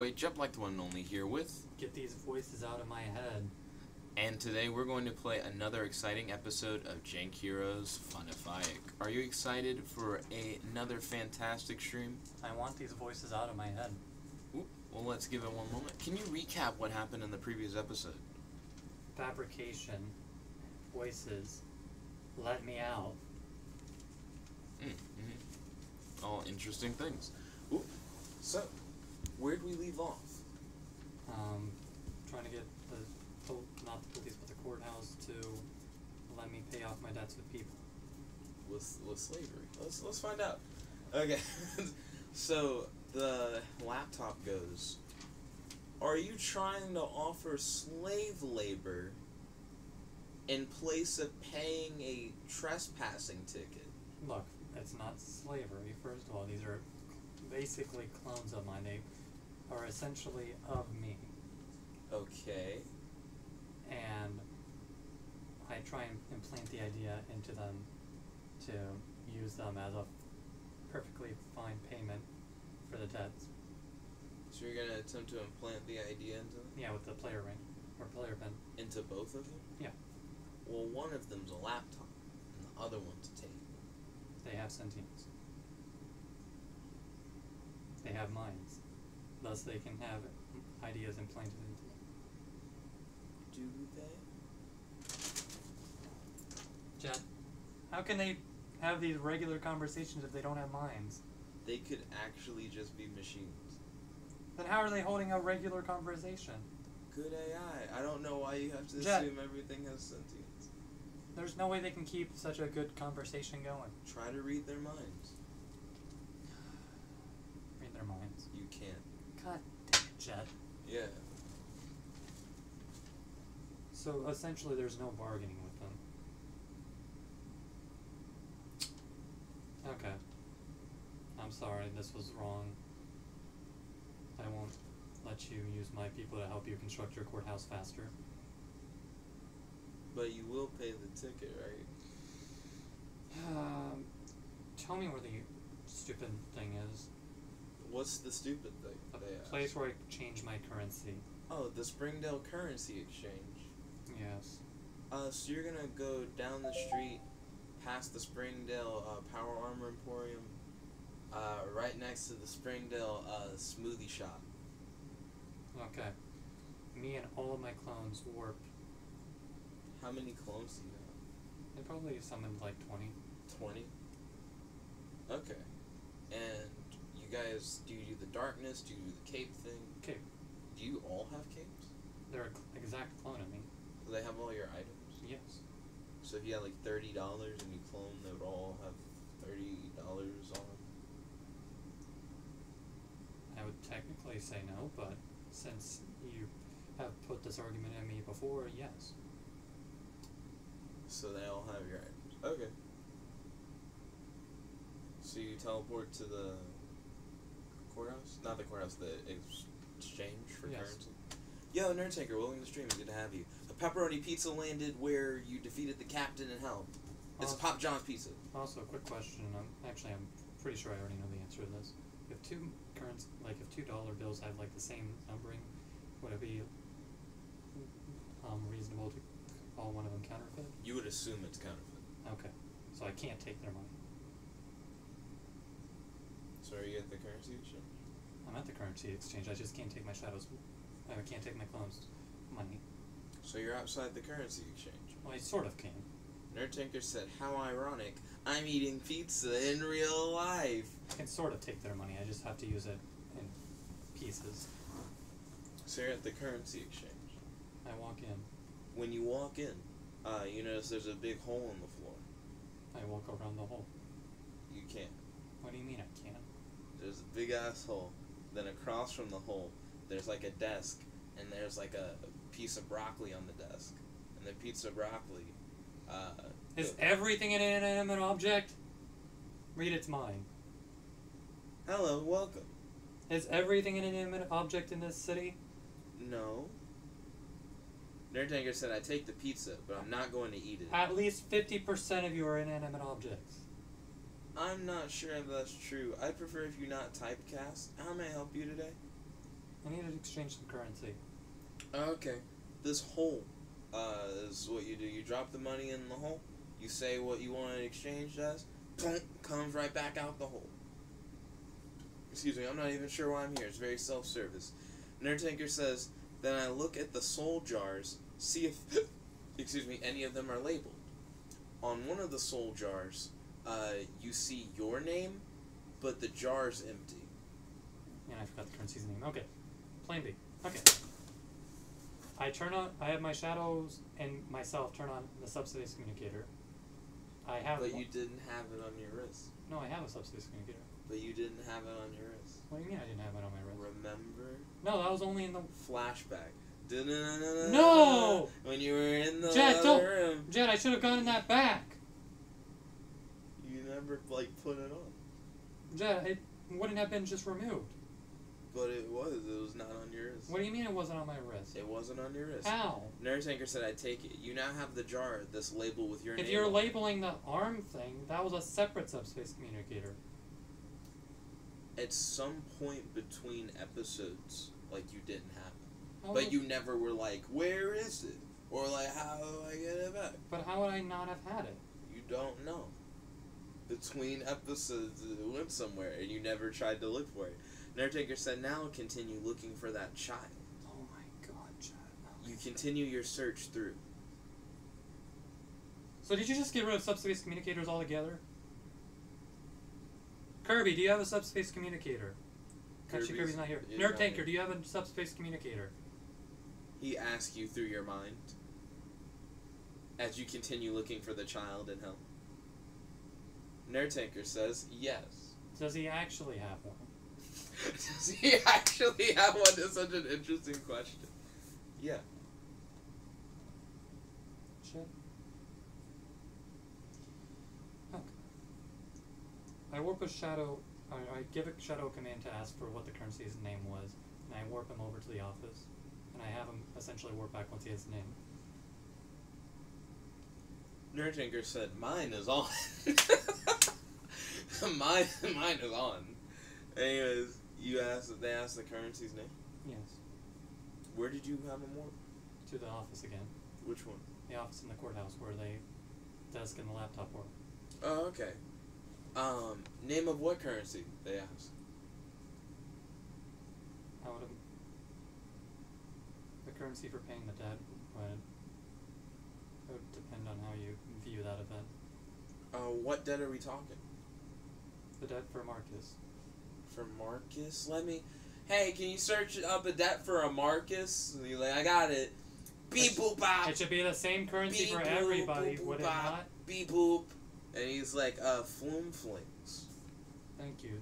Wait, Jump like the one and only here with, Get these voices out of my head. and today we're going to play another exciting episode of Jank Heroes Funnifyic. Are you excited for another fantastic stream? I want these voices out of my head. Ooh, well, let's give it one moment. Can you recap what happened in the previous episode? Fabrication. Voices. Let me out. All interesting things. Ooh, so, where'd we leave off? Trying to get not the police, but the courthouse to let me pay off my debts with people. With slavery. Let's find out. Okay, so the laptop goes, are you trying to offer slave labor in place of paying a trespassing ticket? Look, it's not slavery. First of all, these are basically clones of mine. They are essentially of me. Okay. And I try and implant the idea into them to use them as a perfectly fine payment for the debts. So you're going to attempt to implant the idea into them? Yeah, with the player ring, or player pin. Into both of them? Yeah. Well, one of them's a laptop, and the other one's a tape. They have sentience. They have minds. Thus they can have ideas implanted into them. Do they? Jet, how can they have these regular conversations if they don't have minds? They could actually just be machines. Then how are they holding a regular conversation? Good AI. I don't know why you have to Jet, assume everything has sentience. there's no way they can keep such a good conversation going. Try to read their minds. Read their minds. You can't. God damn it, Jet. Yeah. So essentially there's no bargaining with them. Okay. I'm sorry, this was wrong. I won't let you use my people to help you construct your courthouse faster. But you will pay the ticket, right? Tell me where the stupid thing is. What's the stupid thing? A place where I change my currency. Oh, the Springdale Currency Exchange. Yes. So you're gonna go down the street, past the Springdale Power Armor Emporium, right next to the Springdale Smoothie Shop. Okay. Me and all of my clones warped. How many clones do you have? They probably summoned like 20. 20? Okay. And you guys, do you do the darkness? Do you do the cape thing? Cape. Do you all have capes? They're an exact clone of me. Do they have all your items? Yes. So if you had like $30 and you clone, they would all have $30 on them? I would technically say no, but since you have put this argument at me before, yes. So they all have your items. Okay. So you teleport to the courthouse? Not the courthouse, the exchange for currency? Yo, Nerd Tanker, welcome to the stream. Good to have you. A pepperoni pizza landed where you defeated the captain in hell. It's Pop John's pizza. Also, a quick question. I'm pretty sure I already know the answer to this. If $2 bills have like the same numbering, would it be reasonable to call one of them counterfeit? You would assume it's counterfeit. Okay, so I can't take their money. So are you at the currency exchange? I'm at the currency exchange. I just can't take my shadows. I can't take my clones' money. So you're outside the currency exchange. Well, I sort of can. Nerd Tanker said, how ironic. I'm eating pizza in real life. I can sort of take their money. I just have to use it in pieces. So you're at the currency exchange. I walk in. When you walk in, you notice there's a big hole in the floor. I walk around the hole. You can't. What do you mean I can't? There's a big ass hole. Then across from the hole, there's like a desk, and there's like a piece of broccoli on the desk. And the piece of broccoli, is everything an inanimate object? Read its mind. Hello, welcome. Is everything an inanimate object in this city? No. Nerd Tanker said, I take the pizza, but I'm not going to eat it. At least 50% of you are inanimate objects. I'm not sure if that's true. I'd prefer if you not typecast. How may I help you today? I exchange some currency. Okay. This hole is what you do. You drop the money in the hole. You say what you want it exchanged as. Plunk, comes right back out the hole. Excuse me, I'm not even sure why I'm here. It's very self-service. Nerd Tanker says, then I look at the soul jars, see if, excuse me, any of them are labeled. On one of the soul jars, you see your name, but the jar's empty. Yeah, I forgot the currency's name. Okay. Plan B. Okay. I have my shadows and myself turn on the subspace communicator. But you didn't have it on your wrist. No, I have a subspace communicator. But you didn't have it on your wrist. What do you mean I didn't have it on my wrist? Remember? No, that was only in the... Flashback. No! When you were in the Jed, other room. Jed, I should have gotten that back. You never, put it on. Jed, it wouldn't have been just removed. But it was not on your wrist. What do you mean it wasn't on my wrist? It wasn't on your wrist. How? Nerd Tanker said I'd take it. You now have the jar, this label with your name If you're on it. labeling the arm thing, that was a separate subspace communicator. At some point between episodes, you didn't have it. How But would- you never were like, where is it? Or how do I get it back? But how would I not have had it? You don't know. Between episodes, it went somewhere, and you never tried to look for it. Nerd Tanker said, now continue looking for that child. Oh my god, Jed. You continue your search through. So did you just get rid of subspace communicators altogether? Kirby, do you have a subspace communicator? Actually, Kirby's not here. Nerd Tanker, do you have a subspace communicator? He asks you through your mind as you continue looking for the child in hell. Nerd Tanker says, yes. Does he actually have one? Does he actually have one? Is such an interesting question. Yeah. Shit. Okay. I warp a shadow. I give a shadow a command to ask for what the currency's name was, and I warp him over to the office, and I have him essentially warp back once he has his name. Nerd Tanker said, mine is on. mine is on. Anyways, they asked the currency's name? Yes. Where did you have them warp? To the office again. Which one? The office in the courthouse where the desk and the laptop work. Oh, okay. Name of what currency? They asked. I would have... The currency for paying the debt would depend on how you view that event. What debt are we talking? The debt for Marcus. For Marcus? Hey, can you search up a debt for a Marcus? And you're like, I got it. Beep boop bop. It should be the same currency Beep, for boop, everybody, boop, would it bop, not? Beep boop. And he's like, flume flings. Thank you.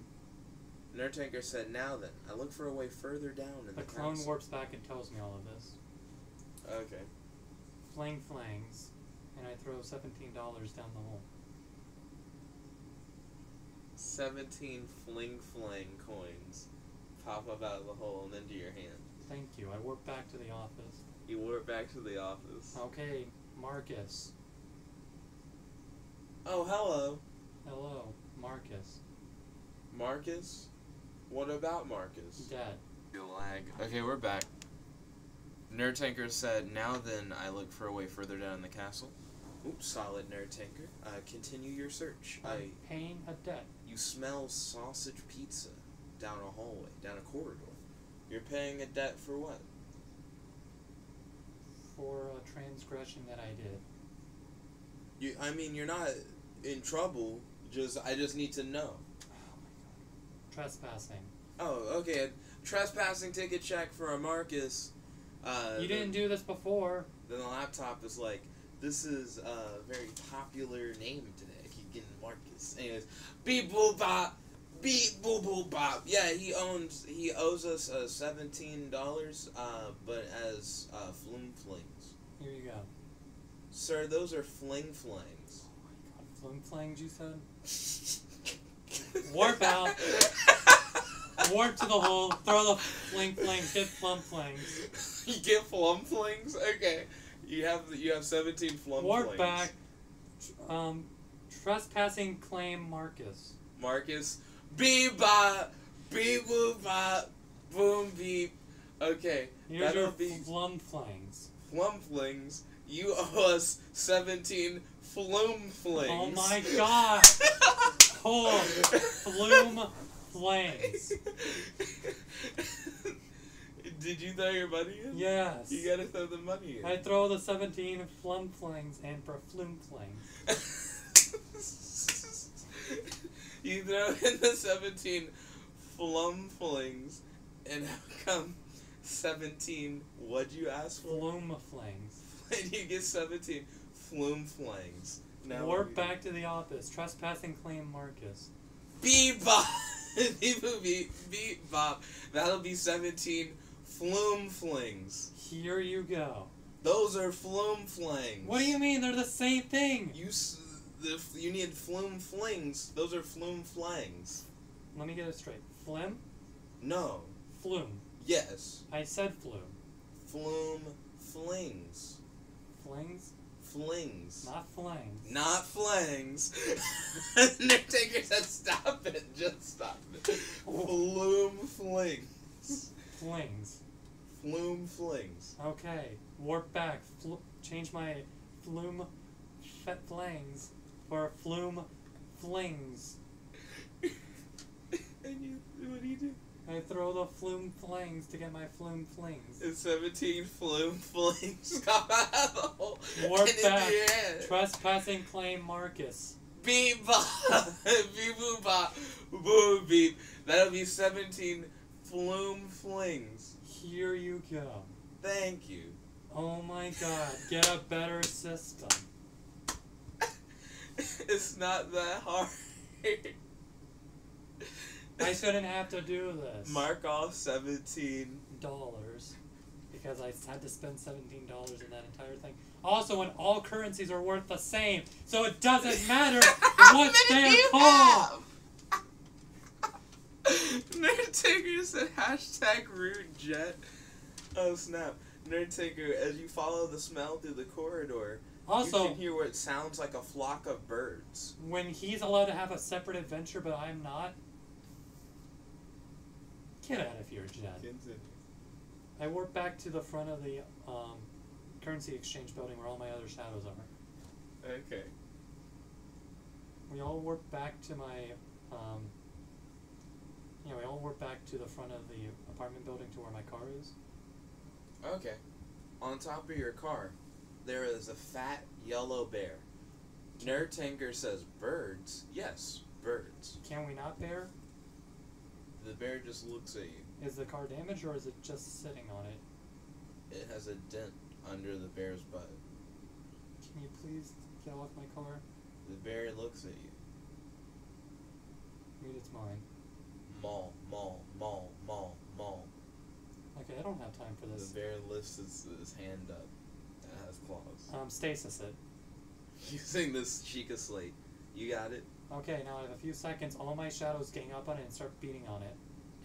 Nerd Tanker said, now then, I look for a way further down in the clone castle. warps back and tells me all of this. Okay. Flangs, and I throw $17 down the hole. 17 fling coins pop up out of the hole and into your hand. Thank you. I warp back to the office. You warp back to the office. Okay, Marcus. Oh, hello. Hello, Marcus. Marcus? What about Marcus? Dead. Lag. Okay, we're back. Nerd Tanker said, now then, I look for a way further down in the castle. Oops, solid Nerd Tanker. Continue your search. I'm paying a debt. You smell sausage pizza down a hallway, down a corridor. You're paying a debt for what? For a transgression that I did. You're not in trouble. I just need to know. Oh my god. Trespassing. Oh, okay. Trespassing ticket check for a Marcus. You didn't do this before. Then the laptop is like, this is a very popular name today. I keep getting Marcus. Anyways, beep boop bop, beep boop boop bop. Yeah, he owes us $17, but as flume flings. Here you go. Sir, those are fling flings. Oh my god, flume flangs you said? Warp out. Warp to the hole, throw the flangs, get flum flangs. You get flum flings? Okay. You have 17 flum Warp flings. back. Trespassing claim Marcus. Marcus. Beep bop. Beep boop bop. Boom beep. Okay, Here's that'll your be flumflings. flumflings. You owe us 17 flumflings. Oh my god! Oh, flumflings. Did you throw your money in? Yes. You gotta throw the money in. I throw the 17 flumflings in for flumflings. You throw in the 17 flumflings, and how come 17, what'd you ask for? Flumflings. And you get 17 flumflings. Now Warp back to the office. Trespassing claim Marcus. Bebop! Bebop. That'll be 17 flumflings. Here you go. Those are flumflings. What do you mean? They're the same thing. You need flumflings. Those are flumflangs. Let me get it straight. Flim? No. Flume. Yes. I said flume. Flings. Flings? Flings. Not flangs. Not flangs. Undertaker said stop it. Just stop it. Flumflings. Flings. Flumflings. Okay. Warp back. Change my flume flangs for flume flings. And what do you do? I throw the flume flangs to get my flume flings. And 17 flumflings come out of the hole. Warp and back. In your hand. Trespassing claim Marcus. Beep bop. Beep boop bop. Boo beep. That'll be 17 flumflings. Here you go. Thank you. Oh my god. Get a better system. It's not that hard. I shouldn't have to do this. Mark off $17. Because I had to spend $17 in that entire thing. Also, when all currencies are worth the same, so it doesn't matter what they're called. Nerdtaker said #rude jet. Oh snap. Nerdtaker, as you follow the smell through the corridor, Also, you can hear what sounds like a flock of birds. when he's allowed to have a separate adventure, but I'm not, get out of here, Jed. Continue. I warp back to the front of the currency exchange building where all my other shadows are. Okay. We all warp back to my, we all warp back to the front of the apartment building to where my car is. Okay. On top of your car, there is a fat yellow bear. Nerdtanker says birds. Yes, birds. Can we not bear? The bear just looks at you. Is the car damaged or is it just sitting on it? It has a dent under the bear's butt. Can you please get off my car? The bear looks at you. Read it's mine. Maul, maul, maul, maul, maul. Okay, I don't have time for this. The bear lifts his hand up. It has claws. Stasis it. Using this Sheikah slate. You got it? Okay, now I have a few seconds. All my shadows gang up on it and start beating on it.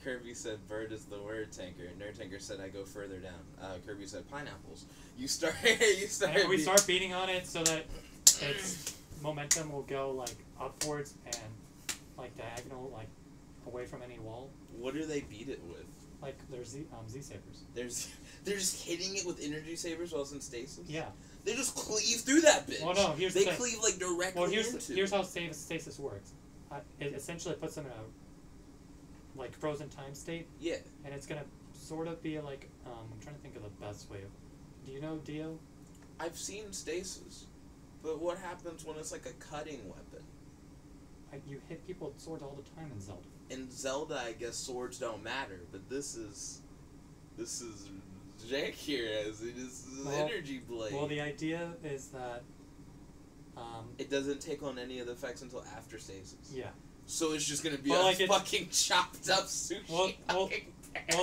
Kirby said bird is the word tanker. Nerdtanker said I go further down. Kirby said pineapples. You start And we start beating on it so that its momentum will go like upwards and like diagonal, like away from any wall. What do they beat it with? Like there's Z-sabers. They're just hitting it with energy sabers while it's in stasis? Yeah. They just cleave through that bitch. Well, no, here's they the thing. cleave like directly Well, into here's how stasis works. It essentially puts them in a like frozen time state. Yeah. And it's gonna sort of be like I'm trying to think of the best way of. Do you know Dio? I've seen stasis, but what happens when it's like a cutting weapon? You hit people with swords all the time in Zelda. In Zelda, I guess swords don't matter, but this is Jank here as it is energy blade. Well, the idea is that it doesn't take on any of the effects until after stasis. Yeah. So it's just gonna be Well, a like fucking chopped up sushi. Well,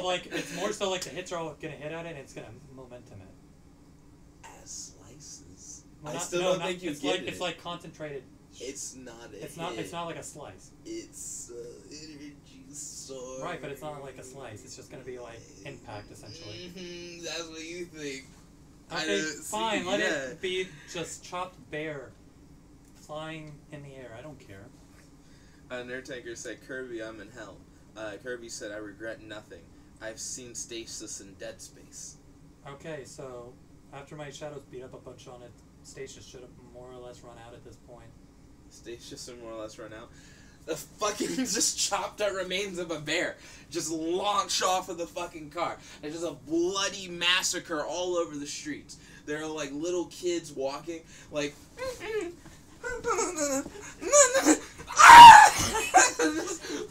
like it's more so like the hits are all gonna hit at it, and it's gonna momentum it. As slices. Well, I still don't think you it's get like, it. It's like concentrated. It's not a It's hit. not. It's not like a slice. It's energy sword. Right, but it's not like a slice. It's just gonna be like impact essentially. Mm-hmm, that's what you think. Okay, fine. Let it be just chopped bear, flying in the air. I don't care. Nerdtanker said, Kirby, I'm in hell. Kirby said, I regret nothing. I've seen stasis in Dead Space. Okay, so after my shadows beat up a bunch on it, stasis should have more or less run out at this point. Stasis should more or less run out. The fucking just chopped up remains of a bear just launch off of the fucking car. There's just a bloody massacre all over the streets. There are like little kids walking, like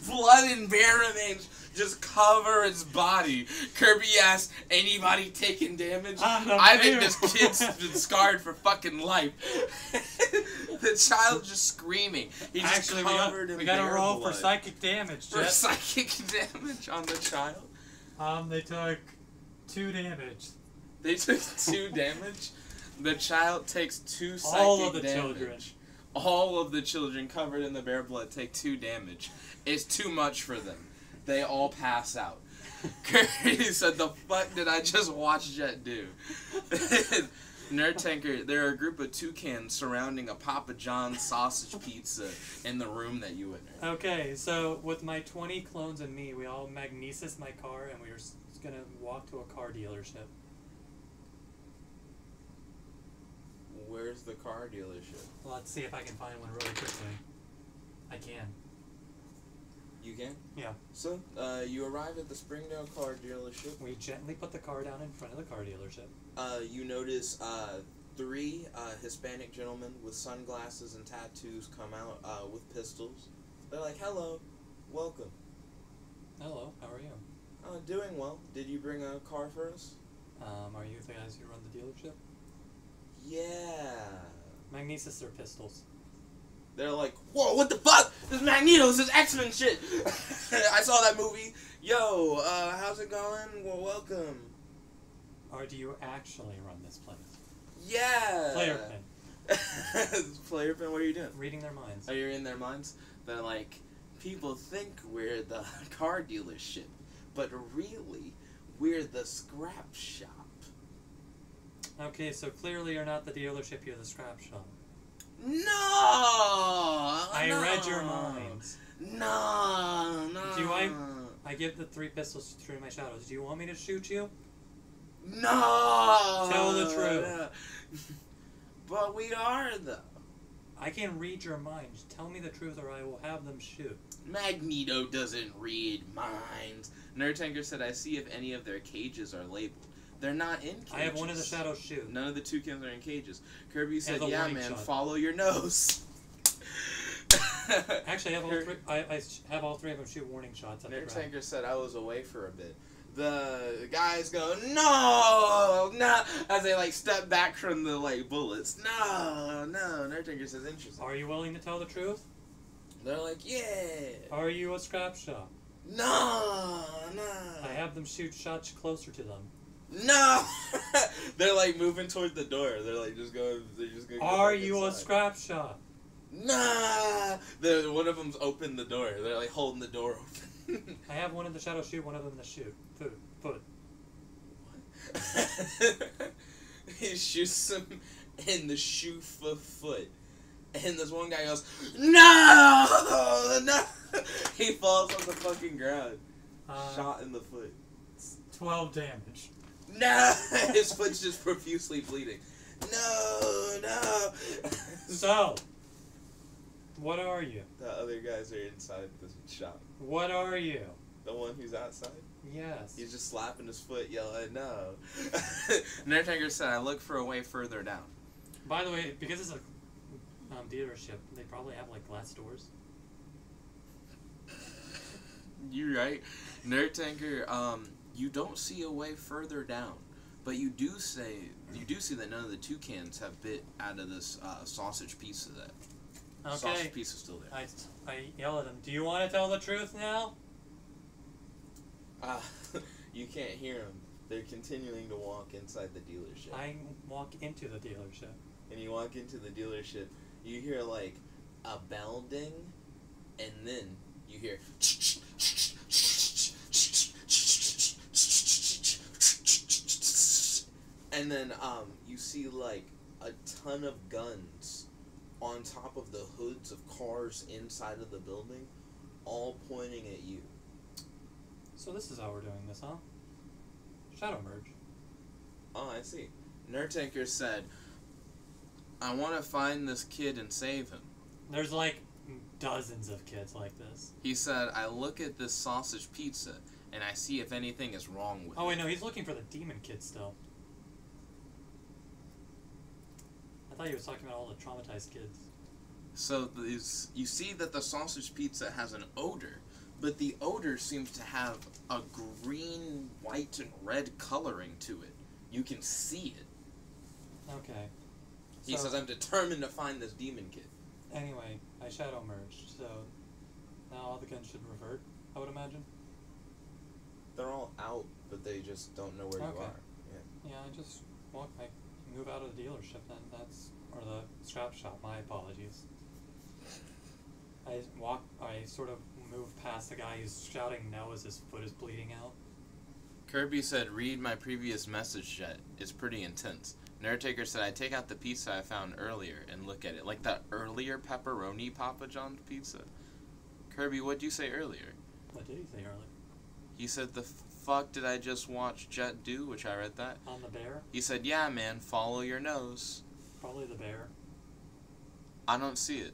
blood and bear remains just cover its body. Kirby asked, anybody taking damage? I think this kid's been scarred for fucking life. The child's just screaming. He's Actually, just covered in we gotta bear roll blood. for psychic damage, For Jet. psychic damage on the child? They took 2 damage. They took 2 damage? The child takes 2 psychic All of the damage. children. All of the children covered in the bear blood take 2 damage. It's too much for them. They all pass out. Curry said, the fuck did I just watch Jet do? Nerd Tanker, there are a group of toucans surrounding a Papa John's sausage pizza in the room that you entered. Okay, so with my 20 clones and me, we all magnesis my car and we were gonna walk to a car dealership. Where's the car dealership? Let's see if I can find one really quickly. I can. You can? Yeah. So, you arrived at the Springdale car dealership. We gently put the car down in front of the car dealership. You notice 3 Hispanic gentlemen with sunglasses and tattoos come out with pistols. They're like, hello, welcome. Hello, how are you? Doing well. Did you bring a car for us? Are you the guys who run the dealership? Yeah. Magnesis or pistols? They're like, whoa, what the fuck? This is Magneto, this is X-Men shit. I saw that movie. Yo, how's it going? Well, welcome. Or do you actually run this place? Yeah. Player pin. Player pin, what are you doing? Reading their minds. Are you in their minds? They're like, people think we're the car dealership, but really, we're the scrap shop. Okay, so clearly you're not the dealership, you're the scrap shop. No! I read your minds. No. Do I give the 3 pistols through my shadows. Do you want me to shoot you? No! Tell the truth. But we are, though. I can read your minds. Tell me the truth or I will have them shoot. Magneto doesn't read minds. Nerd Tanker said, I see if any of their cages are labeled. They're not in cages. I have one of the shadows shoot. None of the toucans are in cages. Kirby said, And the yeah, warning man, shot. follow your nose. Actually, I have all 3. I have all 3 of them shoot warning shots at the Nerd ground. Tanker said, I was away for a bit. The guys go, no, as they like step back from the like bullets. No. Nerd Tanker says, interesting. Are you willing to tell the truth? They're like, yeah. Are you a scrap shop? No. I have them shoot shots closer to them. No. They're like moving toward the door. They're like just going. Are you a scrap shop? Nah. One of them's opened the door. They're like holding the door open. I have one of the shadows shoot, one of them the shoot. Foot. He shoots him in the shoe foot. And this one guy goes, no! He falls on the fucking ground. Shot in the foot. 12 damage. No! His foot's just profusely bleeding. No! So, what are you? The other guys are inside the shop. What are you? The one who's outside? Yes. He's just slapping his foot, yelling, no. Nerd Tanker said, I look for a way further down. By the way, because it's a dealership, they probably have like glass doors. You're right. Nerd Tanker, you don't see a way further down. But you do see that none of the toucans have bit out of this sausage pizza that. Okay. Sausage pizza's still there. I yell at them. Do you want to tell the truth now? You can't hear them. They're continuing to walk inside the dealership. I walk into the dealership. And you walk into the dealership, you hear like a bell ding, and then you hear. And then you see like a ton of guns on top of the hoods of cars inside of the building, all pointing at you. So this is how we're doing this, huh? Shadow merge. Oh, I see. Nerdtanker said, I want to find this kid and save him. There's like dozens of kids like this. He said, I look at this sausage pizza and I see if anything is wrong with it. Oh wait, no, he's looking for the demon kid still. I thought he was talking about all the traumatized kids. So you see that the sausage pizza has an odor, but the odor seems to have a green, white, and red coloring to it. You can see it. Okay. He says, I'm determined to find this demon kid. Anyway, I shadow merged, so now all the guns should revert, I would imagine. They're all out, but they just don't know where you are. Yeah, I just move out of the dealership then. Or the scrap shop, my apologies. I sort of move past the guy who's shouting no as his foot is bleeding out. Kirby said, read my previous message chat. It's pretty intense. Nerdtaker said, I take out the pizza I found earlier and look at it. Like that earlier pepperoni Papa John's pizza. Kirby, what'd you say earlier? What did he say earlier? He said, the fuck did I just watch Jet do? Which I read that. On the bear? He said, yeah, man, follow your nose. Probably the bear. I don't see it.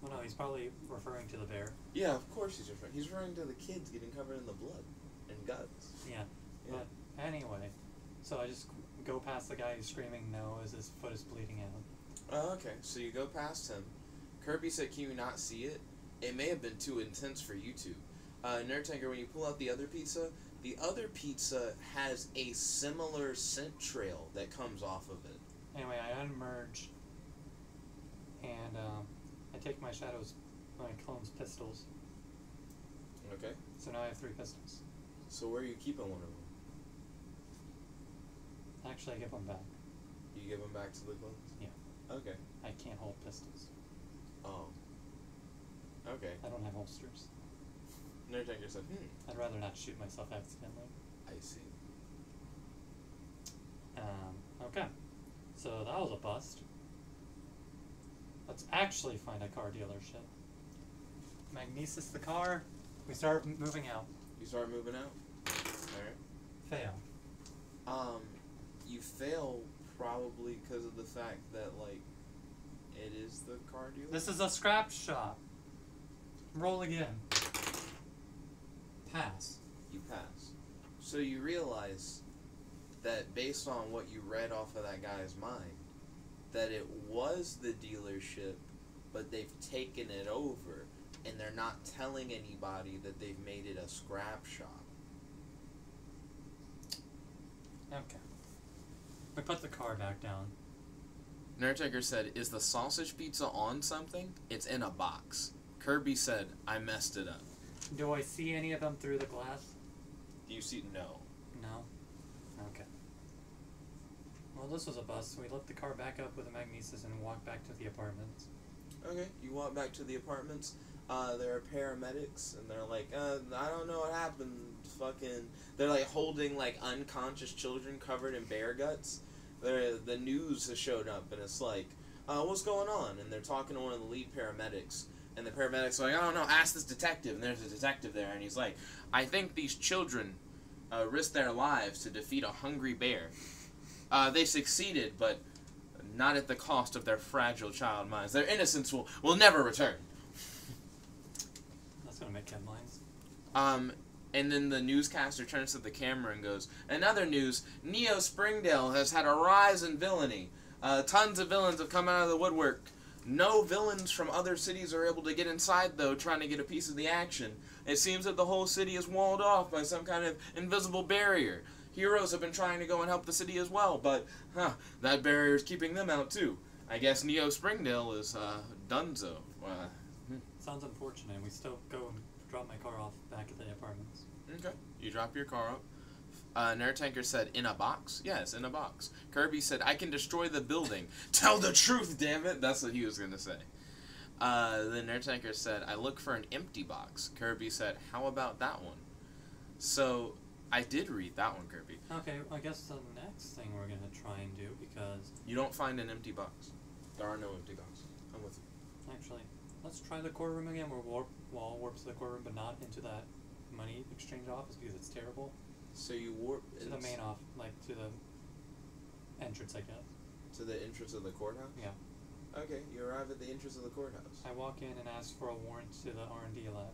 Well, no, he's probably referring to the bear. Yeah, of course he's referring. He's referring to the kids getting covered in the blood and guts. Yeah. But anyway, so I just go past the guy who's screaming no as his foot is bleeding out. Oh, okay. So you go past him. Kirby said, can you not see it? It may have been too intense for you two. Nerdtanker, when you pull out the other pizza has a similar scent trail that comes off of it. Anyway, I unmerge, and I take my clone's pistols. Okay. So now I have 3 pistols. So where are you keeping one of them? Actually, I give them back. You give them back to the clones? Yeah. Okay. I can't hold pistols. Oh. Okay. I don't have holsters. Nerdtanker said, I'd rather not shoot myself accidentally. I see. Okay. So that was a bust. Let's actually find a car dealership. Magnesis the car. We start moving out. You start moving out? Alright. Fail. You fail probably because of the fact that, like, it is the car dealer? This is a scrap shop. Roll again. Pass. You pass. So you realize that based on what you read off of that guy's mind, that it was the dealership, but they've taken it over, and they're not telling anybody that they've made it a scrap shop. Okay. We put the car back down. Nerdtaker said, is the sausage pizza on something? It's in a box. Kirby said, I messed it up. Do I see any of them through the glass? Do you see? No. No? Okay. Well, this was a bust. We lit the car back up with a magnesis and walked back to the apartments. Okay, you walk back to the apartments. There are paramedics, and they're like, I don't know what happened. They're like holding like unconscious children covered in bear guts. The news has showed up, and it's like, what's going on? And they're talking to one of the lead paramedics, and the paramedic's like, I don't know, ask this detective. And there's a detective there, and he's like, I think these children risked their lives to defeat a hungry bear. They succeeded, but not at the cost of their fragile child minds. Their innocence will never return. That's gonna make headlines. And then the newscaster turns to the camera and goes, in other news, Neo Springdale has had a rise in villainy. Tons of villains have come out of the woodwork. No villains from other cities are able to get inside, though, trying to get a piece of the action. It seems that the whole city is walled off by some kind of invisible barrier. Heroes have been trying to go and help the city as well, but, that barrier is keeping them out, too. I guess Neo Springdale is, donezo. Sounds unfortunate. We still go and drop my car off back at the apartments. Okay. You drop your car up. Nerdtanker said, in a box? Yes, in a box. Kirby said, I can destroy the building. Tell the truth, damn it! That's what he was going to say. Then Nerdtanker said, I look for an empty box. Kirby said, how about that one? So, I did read that one, Kirby. Okay, I guess the next thing we're going to try and do, because... You don't find an empty box. There are no empty boxes. I'm with you. Actually, let's try the core room again. We'll warp to the core room, but not into that money exchange office because it's terrible. So you warp to the main off, like to the entrance, I guess. To the entrance of the courthouse? Yeah. Okay, you arrive at the entrance of the courthouse. I walk in and ask for a warrant to the R&D lab.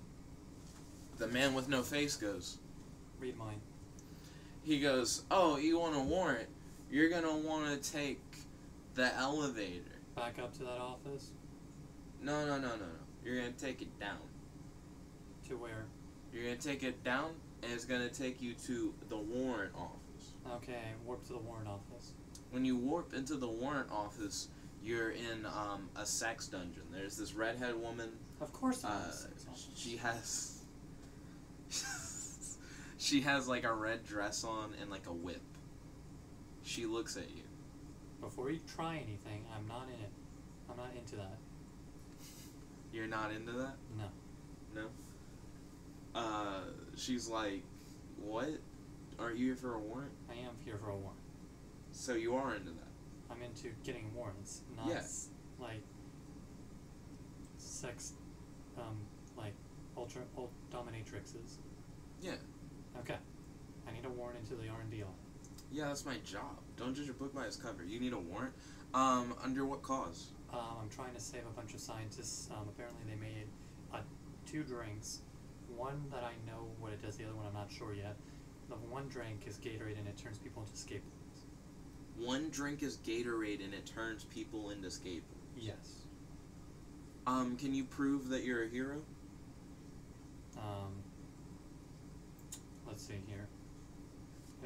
The man with no face goes, read mine. He goes, oh, you want a warrant? You're going to want to take the elevator. Back up to that office? No. You're going to take it down. To where? You're going to take it down, and it's going to take you to the warrant office. Okay, warp to the warrant office. When you warp into the warrant office, you're in a sex dungeon. There's this redhead woman. Of course I'm in a sex dungeon. She has... she has like a red dress on and like a whip. She looks at you. Before you try anything, I'm not in it. I'm not into that. You're not into that? No. No? She's like, what? Are you here for a warrant? I am here for a warrant. So you are into that? I'm into getting warrants, not like sex, like ultra dominatrixes. Yeah. Okay. I need a warrant into the R&D office. Yeah, that's my job. Don't judge a book by its cover. You need a warrant? Under what cause? I'm trying to save a bunch of scientists. Apparently they made 2 drinks. One that I know what it does, the other one I'm not sure yet. The one drink is Gatorade and it turns people into skateboards. One drink is Gatorade and it turns people into skateboards? Yes. Can you prove that you're a hero? Let's see here.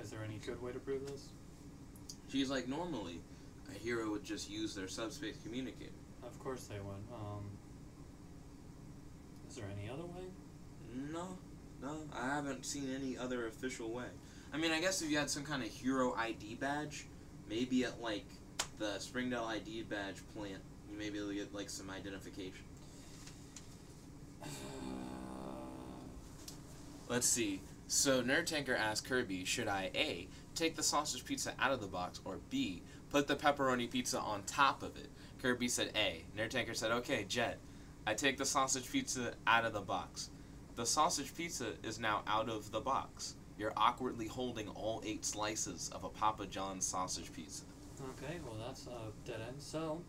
Is there any good way to prove this? She's like, normally, a hero would just use their subspace communicator. Of course they would. Is there any other way? No, I haven't seen any other official way. I mean, I guess if you had some kind of hero ID badge, maybe at, like, the Springdale ID badge plant, you may be able to get, like, some identification. Let's see. So, Nerd Tanker asked Kirby, should I A, take the sausage pizza out of the box, or B, put the pepperoni pizza on top of it? Kirby said A. Nerd Tanker said, okay, Jet, I take the sausage pizza out of the box. The sausage pizza is now out of the box. You're awkwardly holding all 8 slices of a Papa John's sausage pizza. Okay, well that's a dead end. So,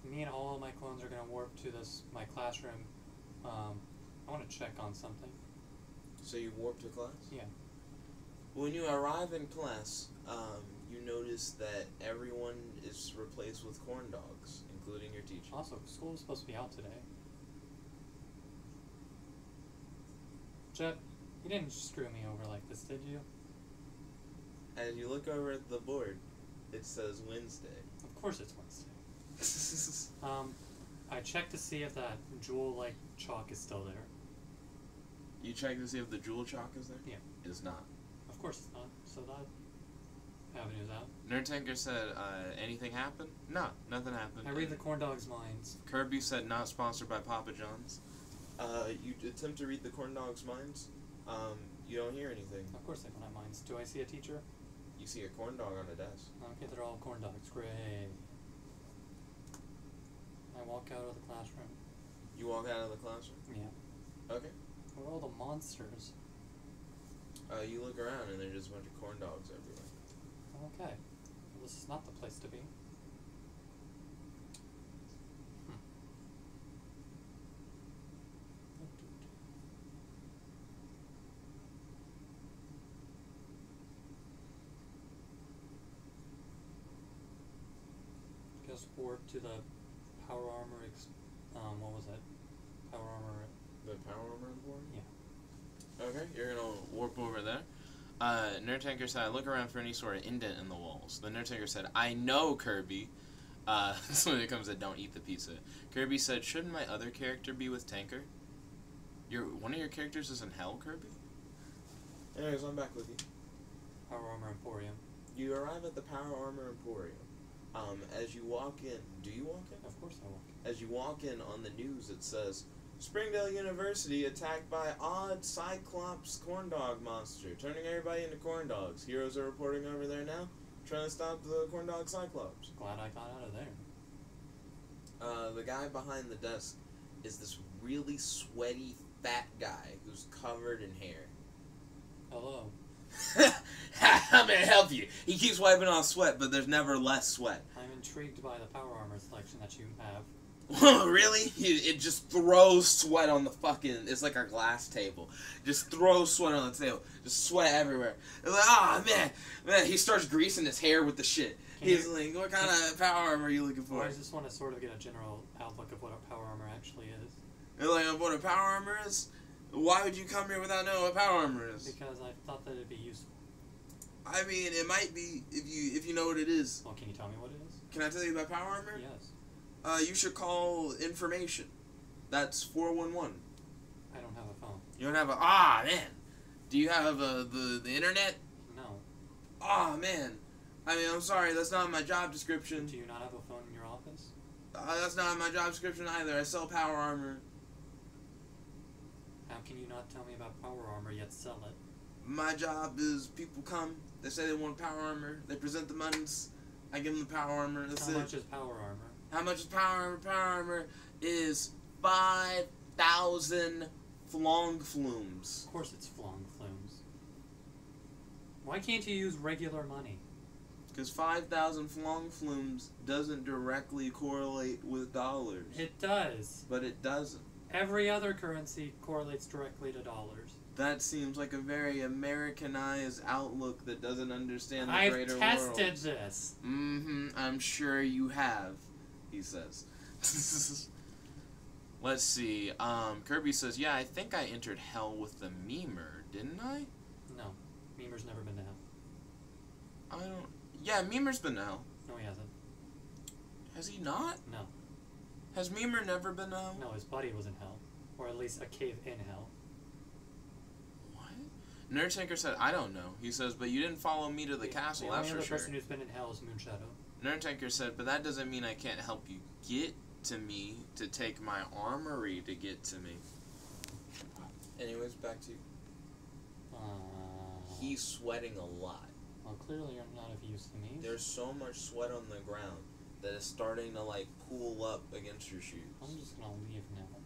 me and all of my clones are going to warp to my classroom. I want to check on something. So you warp to class? Yeah. When you arrive in class, you notice that everyone is replaced with corn dogs, including your teacher. Also, school was supposed to be out today. Jet, you didn't screw me over like this, did you? As you look over at the board, it says Wednesday. Of course it's Wednesday. I checked to see if that jewel-like chalk is still there. You check to see if the jewel chalk is there? Yeah. It is not. Of course it's not. So that avenue's out. Nerd Tanker said, anything happened? No, nothing happened. I read the corn dog's minds. Kirby said, not sponsored by Papa John's. You attempt to read the corn dog's minds. You don't hear anything. Of course they don't have minds. Do I see a teacher? You see a corn dog on a desk. Okay, they're all corn dogs. Great. I walk out of the classroom. You walk out of the classroom? Yeah. Okay. Where are all the monsters? You look around and there's just a bunch of corn dogs everywhere. Okay. Well, this is not the place to be. Just warp to the power armor. What was it? Power armor. The power armor board? Yeah. Okay, you're gonna warp over there. Nerd Tanker said, I look around for any sort of indent in the walls. The Nerd Tanker said, I know, Kirby. So when it comes to don't eat the pizza. Kirby said, shouldn't my other character be with Tanker? One of your characters is in hell, Kirby? Anyways, I'm back with you. Power armor emporium. You arrive at the Power Armor Emporium. As you walk in, do you walk in? Of course I walk in. As you walk in, on the news it says, Springdale University attacked by odd Cyclops corn dog monster, turning everybody into corn dogs. Heroes are reporting over there now, trying to stop the corn dog Cyclops. Glad I got out of there. The guy behind the desk is this really sweaty, fat guy who's covered in hair. Hello. How may I help you? He keeps wiping off sweat, but there's never less sweat. I'm intrigued by the power armor selection that you have. Really? It just throws sweat on the fucking... It's like a glass table. Just throws sweat on the table. Just sweat everywhere. It's like, oh, man. He starts greasing his hair with the shit. He's like, what kind of power armor are you looking for? I just want to sort of get a general outlook of what a power armor actually is. You're like, what a power armor is? Why would you come here without knowing what power armor is? Because I thought that it'd be useful. I mean, it might be if you know what it is. Well, can you tell me what it is? Can I tell you about power armor? Yes. You should call information. That's 411. I don't have a phone. You don't have a... man. Do you have the internet? No. Man. I mean, I'm sorry. That's not my job description. Do you not have a phone in your office? That's not my job description either. I sell power armor. How can you not tell me about power armor yet sell it? My job is people come. They say they want power armor. They present the monies. I give them the power armor. That's How it. much is power armor? How much is power armor? Power armor is 5,000 flong flumes. Of course it's flong flumes. Why can't you use regular money? Because 5,000 flong flumes doesn't directly correlate with dollars. It does. But it doesn't. Every other currency correlates directly to dollars. That seems like a very Americanized outlook that doesn't understand the I've greater world. I've tested this. I'm sure you have, he says. Let's see. Kirby says, yeah, I think I entered hell with the memer, didn't I? No. Memer's never been to hell. I don't... Yeah, memer's been to hell. No, he hasn't. Has he not? No. Has memer never been to hell? No, his buddy was in hell. Or at least a cave in hell. Nerd Tinker said, I don't know. He says, but you didn't follow me to the castle, that's for The only other sure. person who's been in hell is Moonshadow. Nerd Tinker said, but that doesn't mean I can't help you get to me to take my armory to get to me. Anyways, back to you. He's sweating a lot. Well, clearly you're not of use to me. There's so much sweat on the ground that it's starting to, like, pool up against your shoes. I'm just gonna leave now.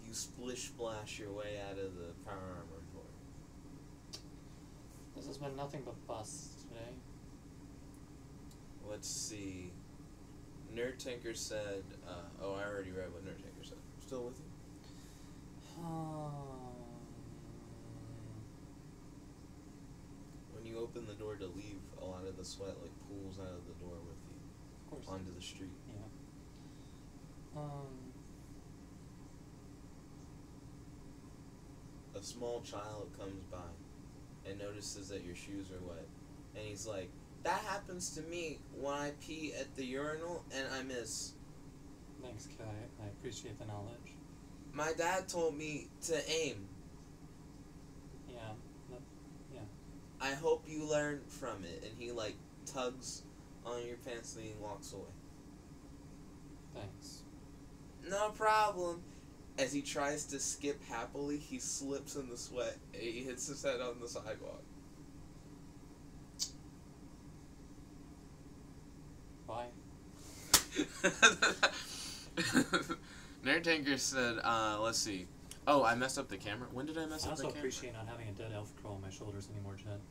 You splish-splash your way out of the power armor door. This has been nothing but busts today. Let's see. Nerd Tinker said, I already read what Nerd Tinker said. Still with you? When you open the door to leave, a lot of the sweat, like, pools out of the door with you. Of course. Onto the street. Yeah. A small child comes by and notices that your shoes are wet. And he's like, that happens to me when I pee at the urinal and I miss. Thanks, Kai. I appreciate the knowledge. My dad told me to aim. Yeah. Yeah. I hope you learn from it. And he, like, tugs on your pants and he walks away. Thanks. No problem. As he tries to skip happily, he slips in the sweat and he hits his head on the sidewalk. Bye. Nerd Tanker said, let's see. Oh, I messed up the camera. When did I mess up the camera? I also appreciate not having a dead elf girl on my shoulders anymore, Jed.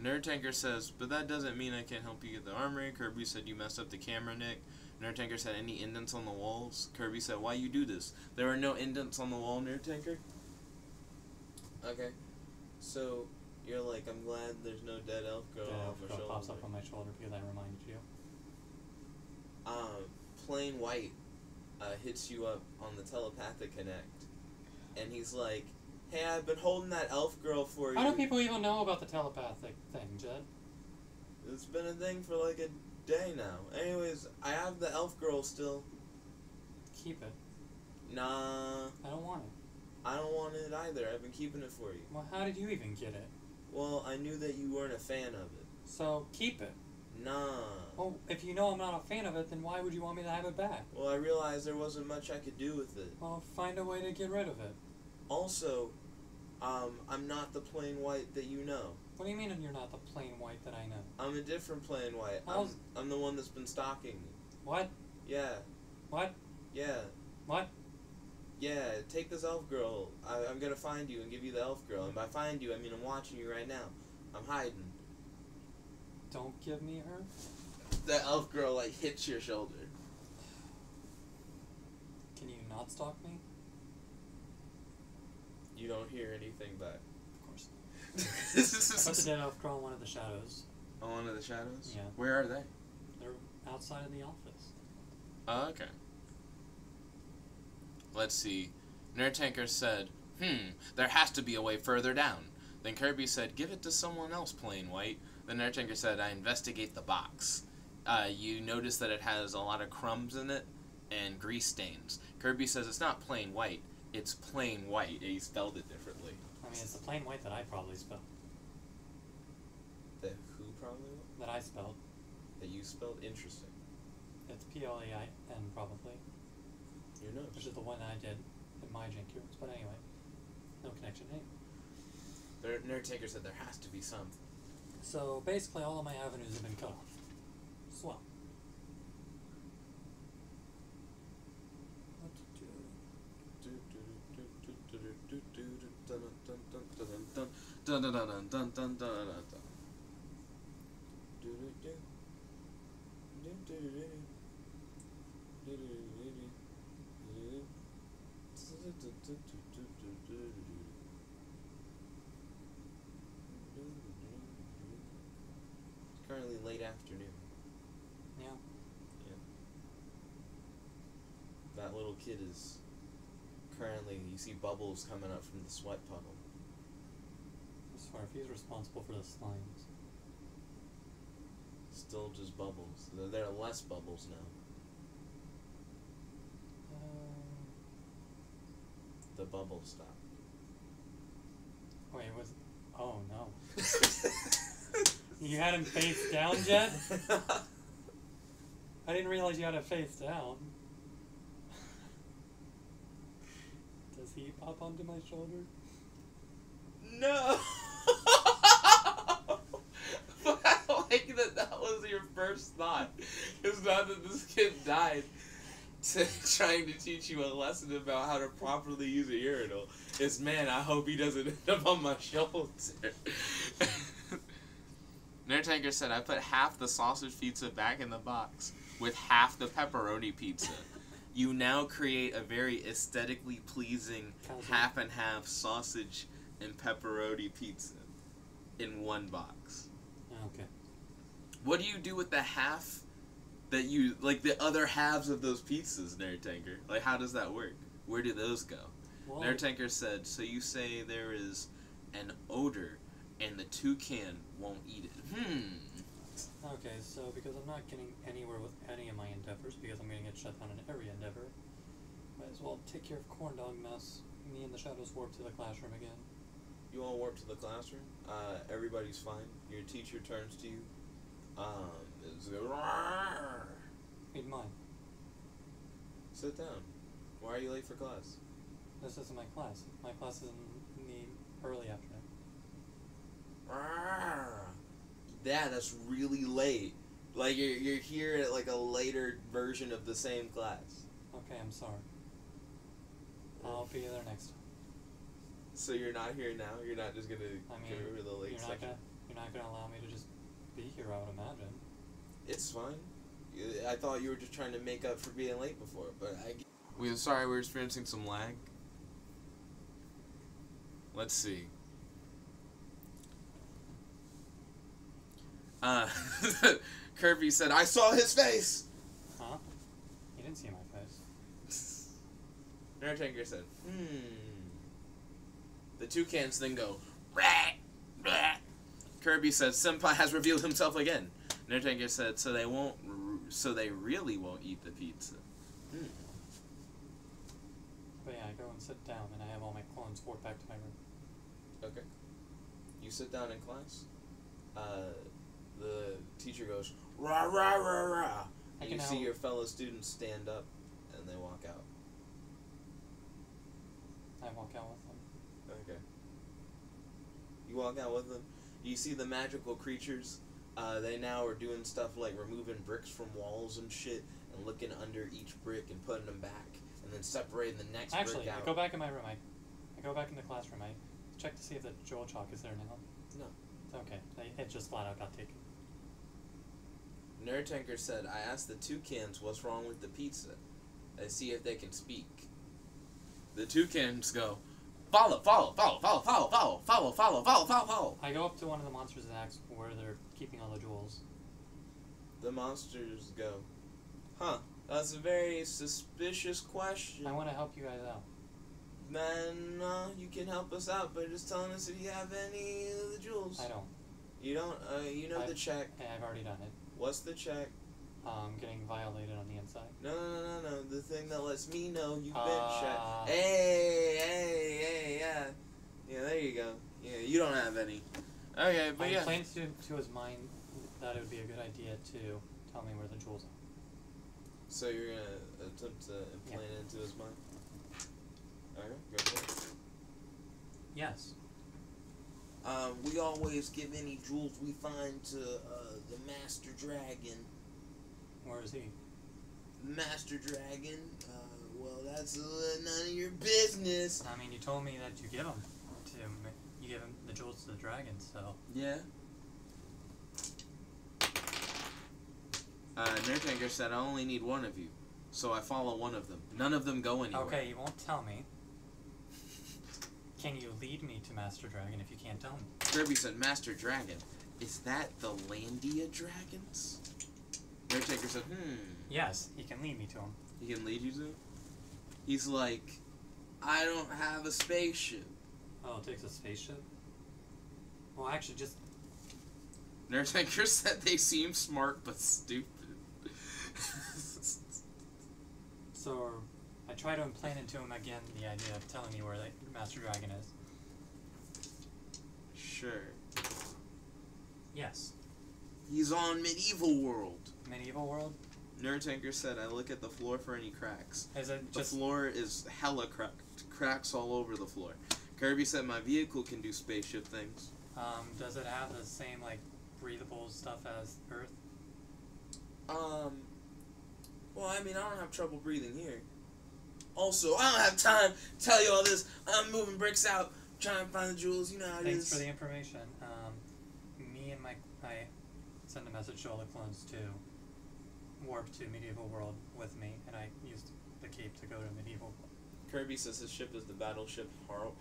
Nerd Tanker says, but that doesn't mean I can't help you get the armory. Kirby said, you messed up the camera, Nick. Nerd Tanker said, any indents on the walls? Kirby said, why you do this? There are no indents on the wall, Nerd Tanker? Okay. So, you're like, I'm glad there's no dead elf girl on my shoulder. Pops up on my shoulder because I reminded you. Plain White hits you up on the telepathic connect. And he's like, hey, I've been holding that elf girl for you. How do people even know about the telepathic thing, Jed? It's been a thing for like a day now. Anyways, I have the elf girl still. Keep it. Nah. I don't want it. I don't want it either. I've been keeping it for you. Well, how did you even get it? Well, I knew that you weren't a fan of it. So, keep it. Nah. Well, if you know I'm not a fan of it, then why would you want me to have it back? Well, I realized there wasn't much I could do with it. Well, find a way to get rid of it. Also, I'm not the plain white that you know. What do you mean you're not the plain white that I know? I'm a different plain white. I'm the one that's been stalking you. What? Yeah. What? Yeah. What? Yeah, take this elf girl. I'm gonna find you and give you the elf girl. And by find you, I mean I'm watching you right now. I'm hiding. Don't give me her? The elf girl, like, hits your shoulder. Can you not stalk me? You don't hear anything back. Of course not. I put the dead elf girl in one of the shadows. Oh, one of the shadows? Yeah. Where are they? They're outside of the office. Oh, okay. Let's see. Nerd Tanker said, there has to be a way further down. Then Kirby said, give it to someone else, plain white. Then Nerd Tanker said, I investigate the box. You notice that it has a lot of crumbs in it and grease stains. Kirby says it's not plain white, it's plain white. He spelled it differently. I mean, it's the plain white that I probably spelled. That who probably? That I spelled. That you spelled? Interesting. It's P-L-A-I-N probably. Who knows? Which is the one I did in my Jank units. But anyway, no connection. Hey. Nerd Tanker said there has to be some. So basically all of my avenues have been cut off. Swell. What to do? It's currently late afternoon. Yeah. That little kid is currently, you see bubbles coming up from the sweat puddle. I swear, if he's responsible for the slimes. Still just bubbles. There are less bubbles now. The bubble stopped. Wait, it was... Oh, no. You had him face down, Jet? I didn't realize you had it face down. Does he pop onto my shoulder? No! But I like that was your first thought. It's not that this kid died trying to teach you a lesson about how to properly use a urinal. It's, man, I hope he doesn't end up on my shoulder. Nerd Tanker said, I put half the sausage pizza back in the box with half the pepperoni pizza. You now create a very aesthetically pleasing half and half sausage and pepperoni pizza in one box. Okay. What do you do with the half that you, like the other halves of those pizzas, Nerd Tanker? Like, how does that work? Where do those go? Well, Nerd Tanker said, so you say there is an odor and the toucan won't eat it. Okay, so because I'm not getting anywhere with any of my endeavors, because I'm going to get shut down in every endeavor, might as well take care of corn dog mess. Me and the shadows warp to the classroom again. You all warp to the classroom. Everybody's fine. Your teacher turns to you. Read mine. Sit down. Why are you late for class? This isn't my class. My class is in the early afternoon. Yeah, that's really late. Like, you're here at, like, a later version of the same class. Okay, I'm sorry. I'll be there next time. So you're not here now? You're not just gonna give over the late section? You're not gonna allow me to just be here, I would imagine. It's fine. I thought you were just trying to make up for being late before, but sorry, we're experiencing some lag. Let's see. Kirby said, I saw his face! Huh? You didn't see my face. Nerd Tanker said, The toucans then go, Rah! Rah! Kirby said, Senpai has revealed himself again. Nerd Tanker said, so they really won't eat the pizza. But yeah, I go and sit down, and I have all my clones warp back to my room. Okay. You sit down in class. The teacher goes, rah, rah, rah, rah. And you see your fellow students stand up, and they walk out. I walk out with them. Okay. You walk out with them. You see the magical creatures. They now are doing stuff like removing bricks from walls and shit, and looking under each brick and putting them back. and then separating the next Actually, brick out. I go back in my room. I go back in the classroom. I check to see if the jewel chalk is there now. No. It's okay. It just flat out got taken. Nerd Tanker said, I asked the toucans what's wrong with the pizza. I see if they can speak. The toucans go, follow, follow, follow, follow, follow, follow, follow, follow, follow, follow, follow. I go up to one of the monsters and ask where they're keeping all the jewels. The monsters go, huh, that's a very suspicious question. I want to help you guys out. Then you can help us out by just telling us if you have any of the jewels. I don't. You don't? You know the check. Yeah, I've already done it. What's the check? Getting violated on the inside. No. The thing that lets me know you've been checked. Hey, yeah. Yeah, there you go. Yeah, you don't have any. Okay, but I yeah. explained to his mind that it would be a good idea to tell me where the jewels are. So you're gonna attempt to implant it into his mind? Okay, go for it. Yes. We always give any jewels we find to the Master Dragon. Where is he? Master Dragon? Well, that's none of your business. I mean, you told me that you give him the jewels to the dragon, so. Yeah. Nerdtanker said, I only need one of you, so I follow one of them. None of them go anywhere. Okay, you won't tell me. Can you lead me to Master Dragon if you can't tell me? Kirby said, Master Dragon. Is that the Landia Dragons? Nerdtanker said, Yes, he can lead me to him. He can lead you to him? He's like, I don't have a spaceship. Oh, it takes a spaceship? Well, actually, just... Nerdtanker said they seem smart but stupid. So, I try to implant into him again the idea of telling me where the Master Dragon is. Sure. Yes. He's on Medieval World. Medieval World? Nerdtanker said, I look at the floor for any cracks. Is it The just... floor is hella cracked. Cracks all over the floor. Kirby said, my vehicle can do spaceship things. Does it have the same, like, breathable stuff as Earth? Well, I mean, I don't have trouble breathing here. Also, I don't have time to tell you all this. I'm moving bricks out, trying to find the jewels. You know how it is. Thanks for the information. Me and I sent a message to all the clones to warp to Medieval World with me, and I used the cape to go to Medieval World. Kirby says his ship is the battleship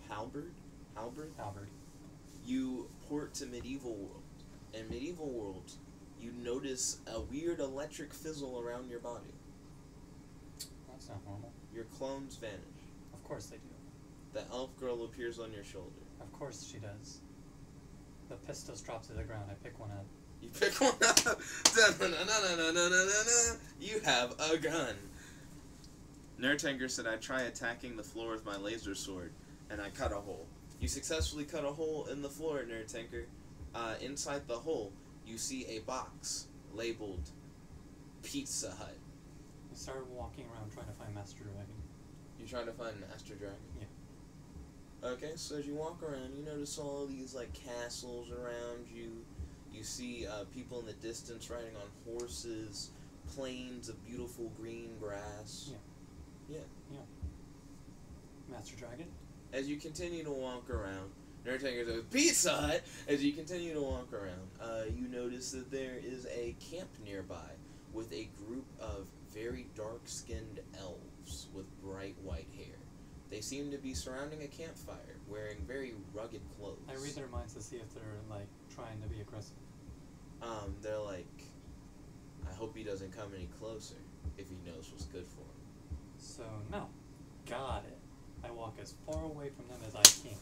Halberd. Albert. You port to Medieval World. In Medieval World, you notice a weird electric fizzle around your body. That's not normal. Your clones vanish. Of course they do. The elf girl appears on your shoulder. Of course she does. The pistols drop to the ground. I pick one up. You pick one up. You have a gun. Nerdtanker said, I try attacking the floor with my laser sword, and I cut a hole. You successfully cut a hole in the floor, Nerdtanker. Inside the hole, you see a box labeled Pizza Hut. I started walking around trying to find Master Dragon. You trying to find Master Dragon? Yeah. Okay, so as you walk around, you notice all these, like, castles around you. You see people in the distance riding on horses, plains of beautiful green grass. Yeah. Master Dragon? As you continue to walk around, Nerdtanker says, Pizza Hut! As you continue to walk around, you notice that there is a camp nearby with a group of very dark-skinned elves with bright white hair. They seem to be surrounding a campfire, wearing very rugged clothes. I read their minds to see if they're, like, trying to be aggressive. They're like, I hope he doesn't come any closer if he knows what's good for him. So, no. Got it. I walk as far away from them as I can.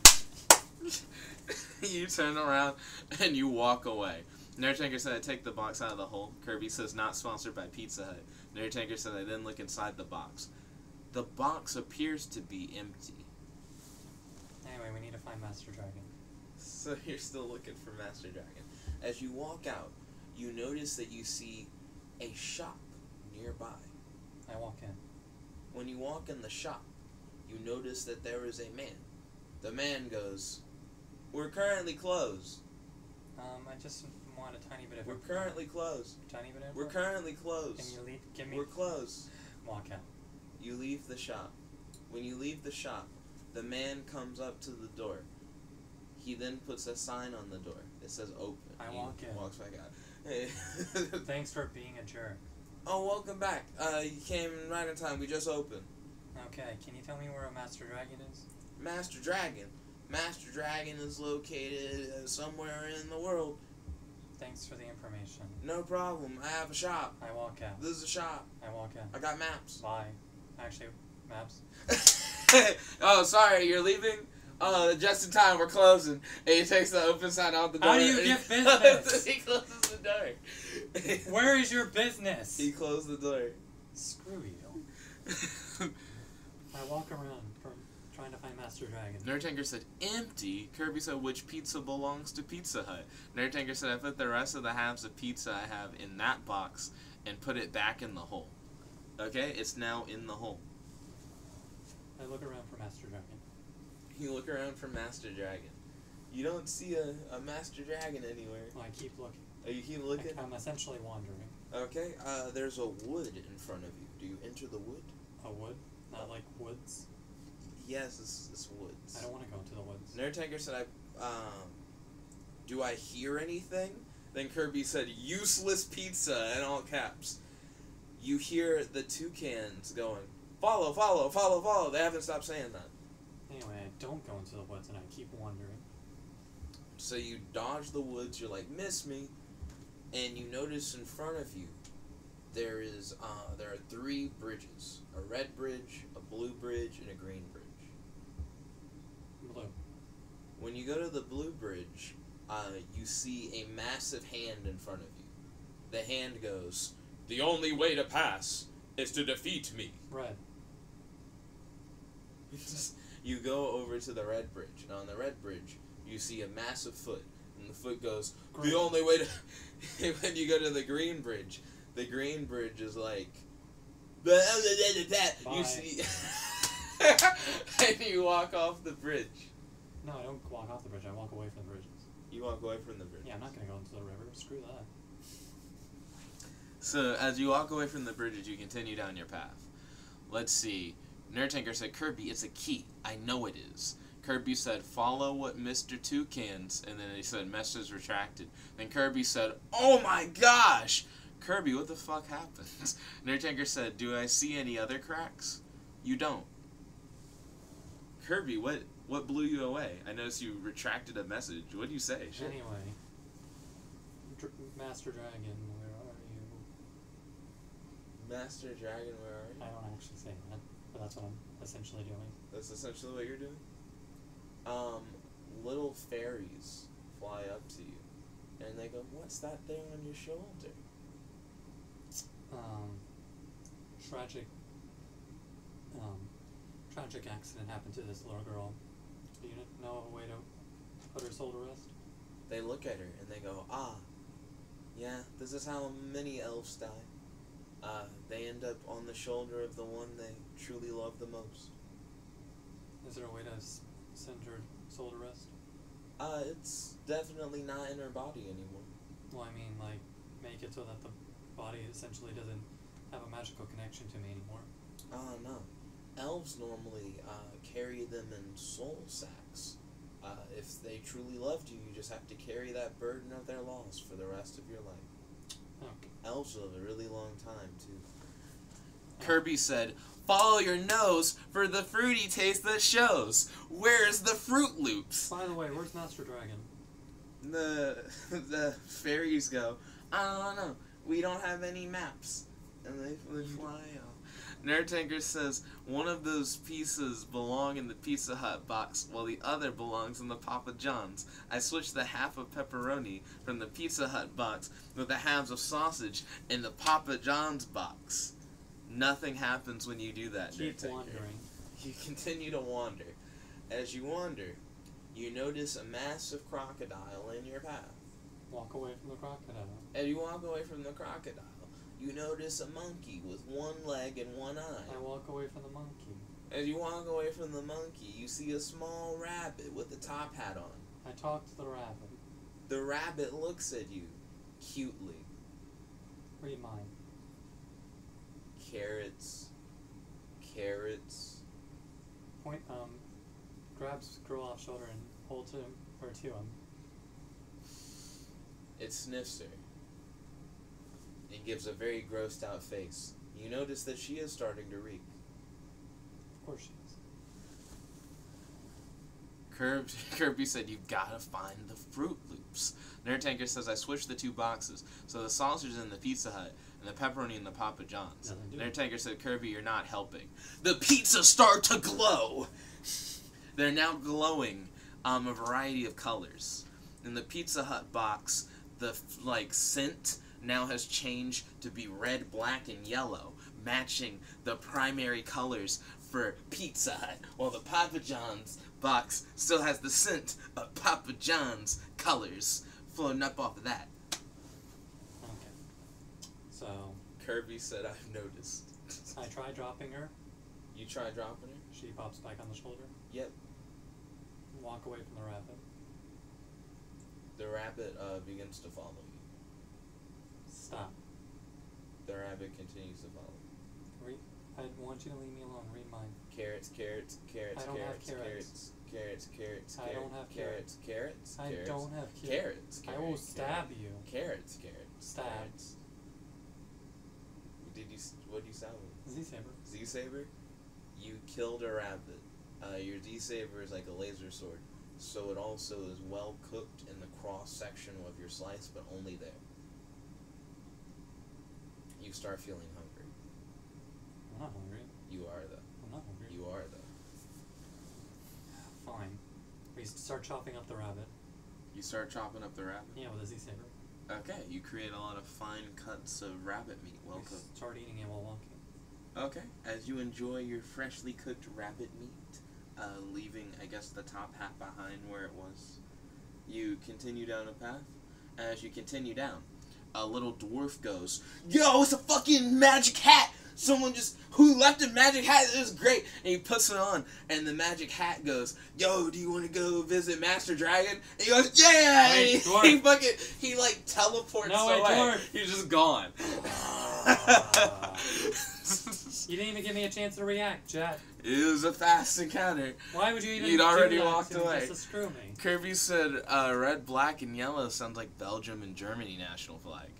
You turn around and you walk away. Nerdtanker said, I take the box out of the hole. Kirby says, not sponsored by Pizza Hut. Nerdtanker said, I then look inside the box. The box appears to be empty. Anyway, we need to find Master Dragon. So you're still looking for Master Dragon. As you walk out, you notice that you see a shop nearby. I walk in. When you walk in the shop, you notice that there is a man. The man goes, we're currently closed. I just want a tiny bit of... We're currently closed. Tiny bit of... We're currently closed. Can you give me... We're closed. Walk out. You leave the shop. When you leave the shop, the man comes up to the door. He then puts a sign on the door. It says open. I walk in. Walks back out. Hey. Thanks for being a jerk. Oh, welcome back. You came right in time. We just opened. Okay, can you tell me where a Master Dragon is? Master Dragon. Master Dragon is located somewhere in the world. Thanks for the information. No problem. I have a shop. I walk out. This is a shop. I walk in. I got maps. Bye. Actually, maps. Oh, sorry. You're leaving? Just in time. We're closing. And he takes the open sign out the door. How do you get business? He closes the door. Where is your business? He closed the door. Screw you. I walk around trying to find Master Dragon. Nerdtanker said, empty. Kirby said, which pizza belongs to Pizza Hut? Nerdtanker said, I put the rest of the halves of pizza I have in that box and put it back in the hole. Okay? It's now in the hole. I look around for Master Dragon. You look around for Master Dragon. You don't see a Master Dragon anywhere. Well, I keep looking. Oh, you keep looking? I'm essentially wandering. Okay, there's a wood in front of you. Do you enter the wood? A wood? Not like woods? Yes, it's woods. I don't want to go into the woods. Nerdtanker said, do I hear anything? Then Kirby said, useless pizza, in all caps. You hear the toucans going, follow, follow, follow, follow. They haven't stopped saying that. Anyway, I don't go into the woods and I keep wandering. So you dodge the woods, you're like, miss me, and you notice in front of you, there are 3 bridges. A red bridge, a blue bridge, and a green bridge. Blue. When you go to the blue bridge, you see a massive hand in front of you. The hand goes, the only way to pass is to defeat me. Red. You go over to the red bridge, and on the red bridge, you see a massive foot, and the foot goes, green. The only way to... When you go to the green bridge is like... Bye. You see... And you walk off the bridge. No, I don't walk off the bridge, I walk away from the bridges. You walk away from the bridge. Yeah, I'm not going to go into the river, screw that. So, as you walk away from the bridges, you continue down your path. Let's see. Nerdtanker said, Kirby, it's a key. I know it is. Kirby said, follow what Mr. Toucans, and then he said, message retracted. Then Kirby said, oh my gosh! Kirby, what the fuck happened? Nerdtanker said, do I see any other cracks? You don't. Kirby, what blew you away? I noticed you retracted a message. What did you say? Shit. Anyway, Master Dragon, where are you? Master Dragon, where are you? I don't actually say that, but that's what I'm essentially doing. That's essentially what you're doing? Little fairies fly up to you, and they go, what's that there on your shoulder? Tragic accident happened to this little girl. Do you know of a way to put her soul to rest? They look at her and they go, yeah, this is how many elves die. They end up on the shoulder of the one they truly love the most. Is there a way to send her soul to rest? It's definitely not in her body anymore. Well, I mean, like, make it so that the body essentially doesn't have a magical connection to me anymore. No. Elves normally carry them in soul sacks. If they truly loved you, you just have to carry that burden of their loss for the rest of your life. Okay. Elves live a really long time, too. Kirby said, follow your nose for the fruity taste that shows. Where's the Fruit Loops? By the way, where's Master Dragon? The fairies go, I don't know. We don't have any maps. And they fly off. Nerdtanker says, one of those pieces belong in the Pizza Hut box, while the other belongs in the Papa John's. I switched the half of pepperoni from the Pizza Hut box with the halves of sausage in the Papa John's box. Nothing happens when you do that, Keep Nerdtanker. wandering. You continue to wander. As you wander, you notice a massive crocodile in your path. Walk away from the crocodile. As you walk away from the crocodile, you notice a monkey with one leg and one eye. I walk away from the monkey. As you walk away from the monkey, you see a small rabbit with a top hat on. I talk to the rabbit. The rabbit looks at you, cutely. Read mine. Carrots, carrots. Grabs girl off shoulder and holds her to him. It sniffs her and gives a very grossed out face. You notice that she is starting to reek. Of course she is. Kirby said, "You've got to find the Fruit Loops." Nerd Tanker says, "I switched the 2 boxes. So the sausage in the Pizza Hut and the pepperoni in the Papa John's." Nerd Tanker said, "Kirby, you're not helping." The pizzas start to glow. They're now glowing a variety of colors. In the Pizza Hut box, the scent now has changed to be red, black, and yellow, matching the primary colors for Pizza Hut, while the Papa John's box still has the scent of Papa John's colors floating up off of that. Okay. So... Kirby said, "I've noticed." I try dropping her. You try dropping her? She pops back on the shoulder. Yep. Walk away from the rabbit. The rabbit begins to follow you. Stop. The rabbit continues to follow. I want you to leave me alone. Read mine. Carrots, carrots, carrots, I don't carrots, have carrots. Carrots, carrots, carrots, I don't have carrots, carrots, I carrots, don't have carrots, I will stab you. Carrots, carrots, Stab. carrots. What did you stab with? Z-Saber. Z-Saber? You killed a rabbit. Your Z-Saber is like a laser sword, so it also is well cooked in the cross section of your slice, but only there. You start feeling hungry. I'm not hungry. You are though. I'm not hungry. You are though. Fine. We start chopping up the rabbit. You start chopping up the rabbit? Yeah, with a Z-Saber. Okay, you create a lot of fine cuts of rabbit meat, well cooked. Start eating it while walking. Okay, as you enjoy your freshly cooked rabbit meat, leaving, I guess, the top half behind where it was, you continue down a path. As you continue down, a little dwarf goes, "Yo, it's a fucking magic hat! Someone who left a magic hat? This is great!" And he puts it on, and the magic hat goes, "Yo, do you want to go visit Master Dragon?" And he goes, "Yeah!" Wait, and he teleports away. Dwarf. He's just gone. You didn't even give me a chance to react, Jet. It was a fast encounter. Why would you even You'd do already that walked to me away. just to screw me? Kirby said, "Red, black, and yellow sounds like Belgium and Germany national flag."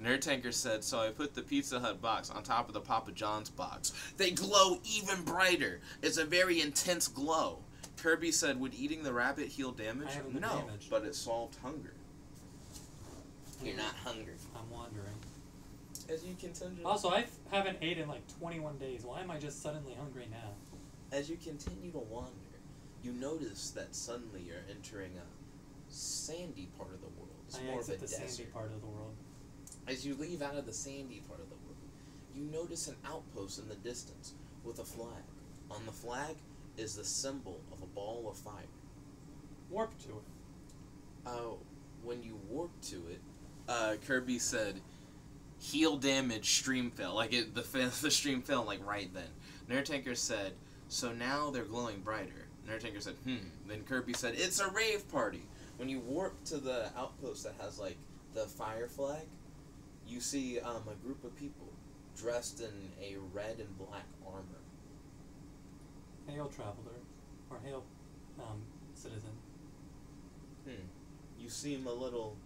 Nerd Tanker said, "So I put the Pizza Hut box on top of the Papa John's box. They glow even brighter. It's a very intense glow." Kirby said, "Would eating the rabbit heal damage?" I haven't been No, damaged. but it solved hunger. You're not hungry. I'm wandering. As you continue... Also, I haven't ate in like 21 days. Why am I just suddenly hungry now? As you continue to wander, you notice that suddenly you're entering a sandy part of the world. It's more of a exit the desert. sandy part of the world. As you leave out of the sandy part of the world, you notice an outpost in the distance with a flag. On the flag is the symbol of a ball of fire. Warp to it. When you warp to it, Kirby said, "Heal damage, stream fail." The stream fell right then. Nerd Tanker said, "So now they're glowing brighter." Nerd Tanker said, Then Kirby said, "It's a rave party." When you warp to the outpost that has the fire flag, you see a group of people dressed in a red and black armor. Hail, traveler. Or hail, citizen. You seem a little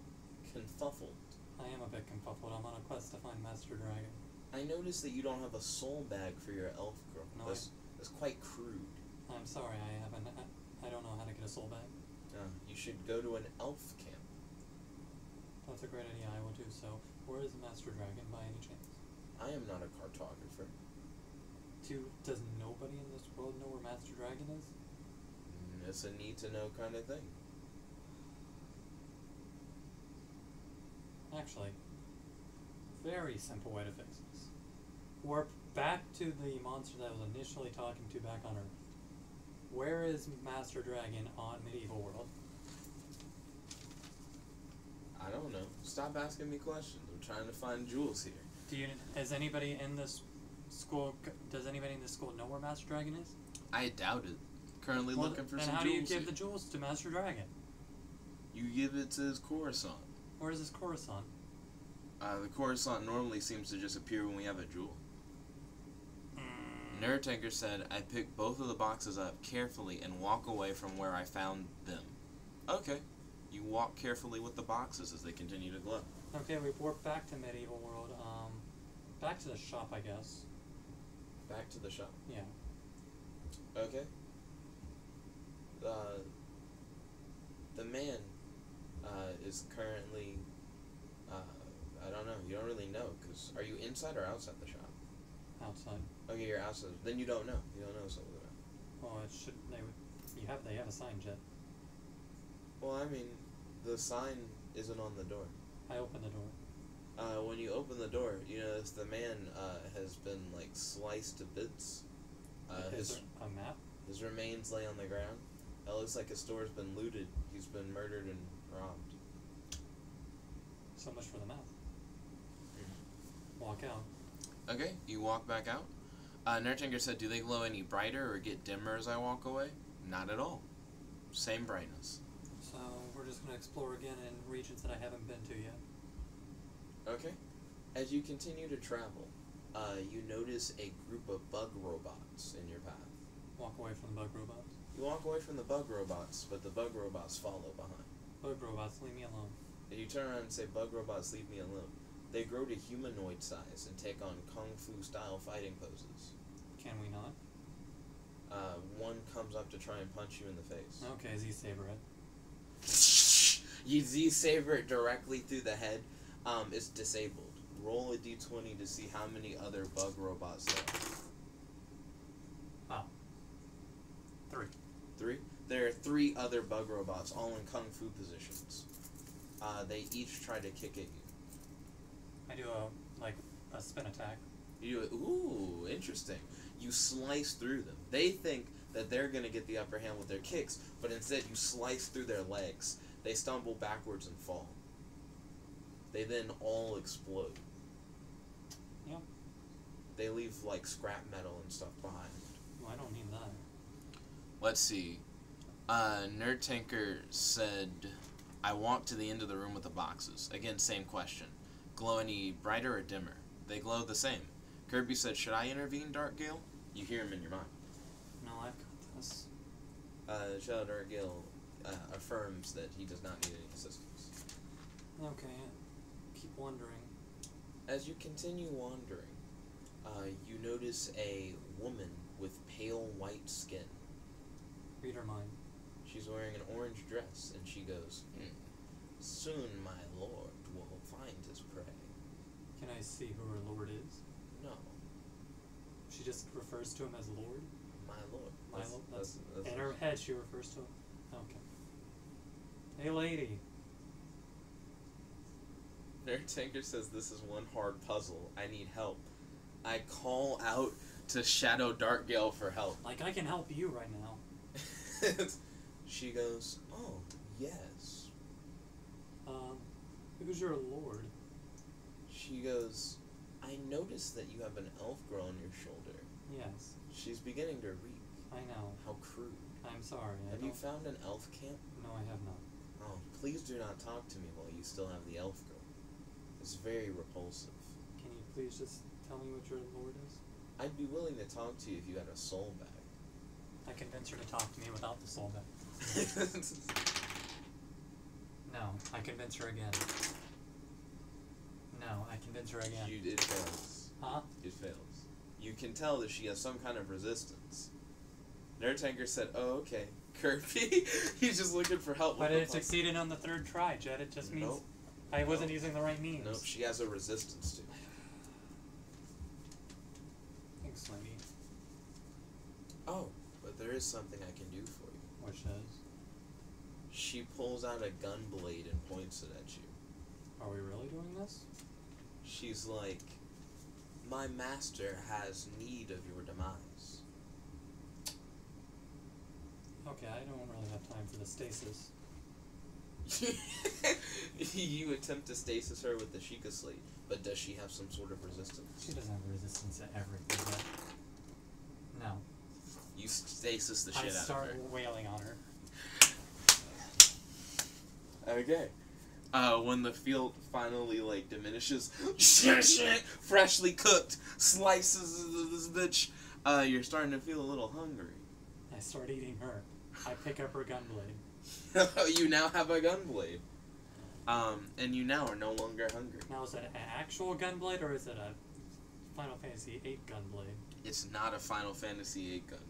confuffled. I am a bit confuffled. I'm on a quest to find Master Dragon. I noticed that you don't have a soul bag for your elf girl. No, That's quite crude. I'm sorry, I don't know how to get a soul bag. You should go to an elf camp. That's a great idea, I will do so. Where is Master Dragon by any chance? I am not a cartographer. Does nobody in this world know where Master Dragon is? It's a need-to-know kind of thing. Actually, very simple way to fix this. Warp back to the monster that was initially talking to back on Earth. Where is Master Dragon on Medieval World? I don't know. Stop asking me questions. I'm trying to find jewels here. Does anybody in this school know where Master Dragon is? I doubt it. Currently looking for some jewels. And how do you give here. the jewels to Master Dragon? You give it to his Coruscant. Where is his Coruscant? The Coruscant normally seems to just appear when we have a jewel. Nerd Tanker said, I pick both of the boxes up carefully and walk away from where I found them. Okay. You walk carefully with the boxes as they continue to glow. Okay, we warp back to medieval world. Back to the shop, I guess. Back to the shop? Yeah. Okay. The man is currently, I don't know, you don't really know, because are you inside or outside the shop? Outside. Okay, you're outside. Then you don't know. You don't know something about it. Well, it should, they have a sign, Jet. Well, I mean, the sign isn't on the door. I open the door. When you open the door, you notice the man has been, like, sliced to bits. Is there a map? His remains lay on the ground. It looks like his store's been looted. He's been murdered and robbed. So much for the map. Walk out. Okay, you walk back out. Nerdtanker said, do they glow any brighter or get dimmer as I walk away? Not at all. Same brightness. So we're just going to explore again in regions that I haven't been to yet. Okay. As you continue to travel, you notice a group of bug robots in your path. Walk away from the bug robots. You walk away from the bug robots, but the bug robots follow behind. Bug robots, leave me alone. And you turn around and say, bug robots, leave me alone. They grow to humanoid size and take on kung fu style fighting poses. Can we not? One comes up to try and punch you in the face. Okay, Z-Saber it. You Z-Saber it directly through the head. It's disabled. Roll a d20 to see how many other bug robots there are. 3. 3? There are 3 other bug robots, all in kung fu positions. They each try to kick at you. I do a spin attack. You do it. Ooh, interesting. You slice through them. They think that they're going to get the upper hand with their kicks, but instead you slice through their legs. They stumble backwards and fall. They then all explode. Yeah. They leave, like, scrap metal and stuff behind. Well, I don't need that. Let's see. Nerd Tanker said, I walked to the end of the room with the boxes. Again, same question. Glow any brighter or dimmer? They glow the same. Kirby said, should I intervene, Dark Gale? You hear him in your mind. No, I've got this. Shadow Dark Gale affirms that he does not need any assistance. Okay, keep wandering. As you continue wandering, you notice a woman with pale white skin. Read her mind. She's wearing an orange dress, and she goes, soon my lord will find his prey. Can I see who her lord is? No. She just refers to him as lord? My lord. My lord? That's in her head she refers to him? Okay. Hey lady. Nerd Tanker says this is one hard puzzle. I need help. I call out to Shadow Dark Gale for help. Like, I can help you right now. She goes, oh, yes. Who's your lord? She goes, I noticed that you have an elf girl on your shoulder. Yes. She's beginning to reek. I know. How crude. I'm sorry. Have you found an elf camp? No, I have not. Oh, please do not talk to me while you still have the elf girl. It's very repulsive. Can you please just tell me what your lord is? I'd be willing to talk to you if you had a soul bag. I convince her to talk to me without the soul bag. No, I convince her again. No, I convince her again. It fails. Huh? It fails. You can tell that she has some kind of resistance. Nerd Tanker said, oh, okay. Kirby, he's just looking for help. But it succeeded on the 3rd try, Jed. It just means I wasn't using the right means. Nope, she has a resistance to it. Thanks, lady. Oh, but there is something I can do for you. Which is? She pulls out a gun blade and points it at you. Are we really doing this? She's like, my master has need of your demise. Okay, I don't really have time for the stasis. You attempt to stasis her with the Sheikah Slate, but does she have some sort of resistance? She doesn't have resistance to everything yet. No. You stasis the shit out of her. I start wailing on her. Okay. When the field finally, like, diminishes, freshly cooked slices of this bitch, You're starting to feel a little hungry. I start eating her. I pick up her gunblade. You now have a gunblade. And you now are no longer hungry. Now, is it an actual gunblade, or is it a Final Fantasy VIII gunblade? It's not a Final Fantasy VIII gunblade.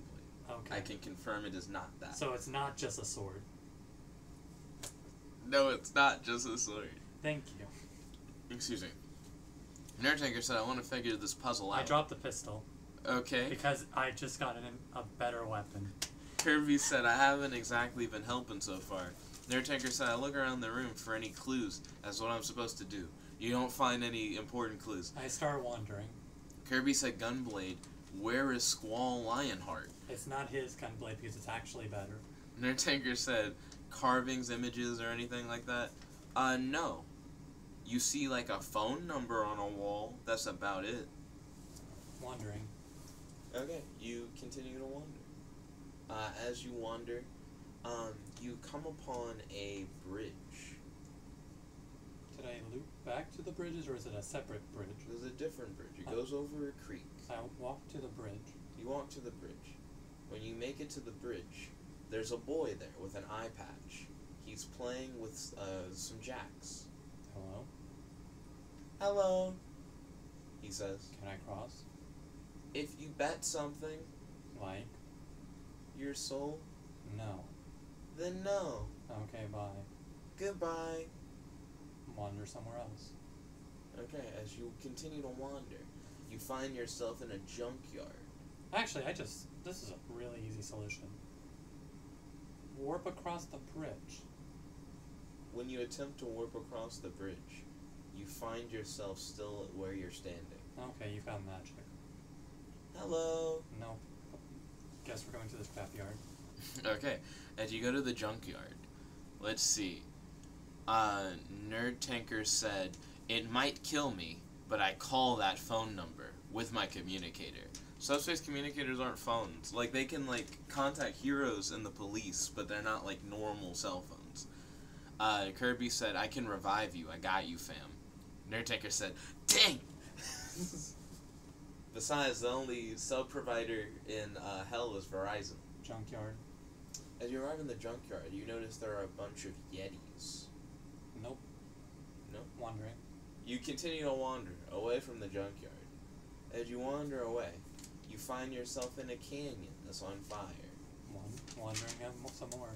Okay. I can confirm it is not that. So it's not just a sword. No, it's not just a sword. Thank you. Excuse me. Nerdtanker said, I want to figure this puzzle out. I dropped the pistol. Okay. Because I just got a better weapon. Kirby said, I haven't exactly been helping so far. Nerdtanker said, I look around the room for any clues as what I'm supposed to do. You don't find any important clues. I start wondering. Kirby said, Gunblade, where is Squall Lionheart? It's not his gunblade because it's actually better. Nerdtanker said, carvings, images, or anything like that? No. You see, like, a phone number on a wall. That's about it. Wondering. Okay, you continue to wander. As you wander, you come upon a bridge. Did I loop back to the bridges, or is it a separate bridge? There's a different bridge. It goes over a creek. I walk to the bridge. You walk to the bridge. When you make it to the bridge, there's a boy there with an eye patch. He's playing with some jacks. Hello? Hello, he says. Can I cross? If you bet something, Like? your soul, No. then no. Okay, bye. Goodbye. Wander somewhere else. Okay, as you continue to wander, you find yourself in a junkyard. Actually, this is a really easy solution. Warp across the bridge. When you attempt to warp across the bridge, you find yourself still at where you're standing. Okay, you found magic. Hello. Nope. Guess we're going to the scrapyard. Okay, as you go to the junkyard, let's see. Nerdtanker said, it might kill me, but I call that phone number with my communicator. Subspace communicators aren't phones. Like, they can, like, contact heroes and the police, but they're not, like, normal cell phones. Kirby said, I can revive you. I got you, fam. Nerdtanker said, dang! Besides, the only sub-provider in hell is Verizon. Junkyard. As you arrive in the junkyard, you notice there are a bunch of Yetis. Nope. No? Wandering. You continue to wander away from the junkyard. As you wander away, you find yourself in a canyon that's on fire. Wandering some more.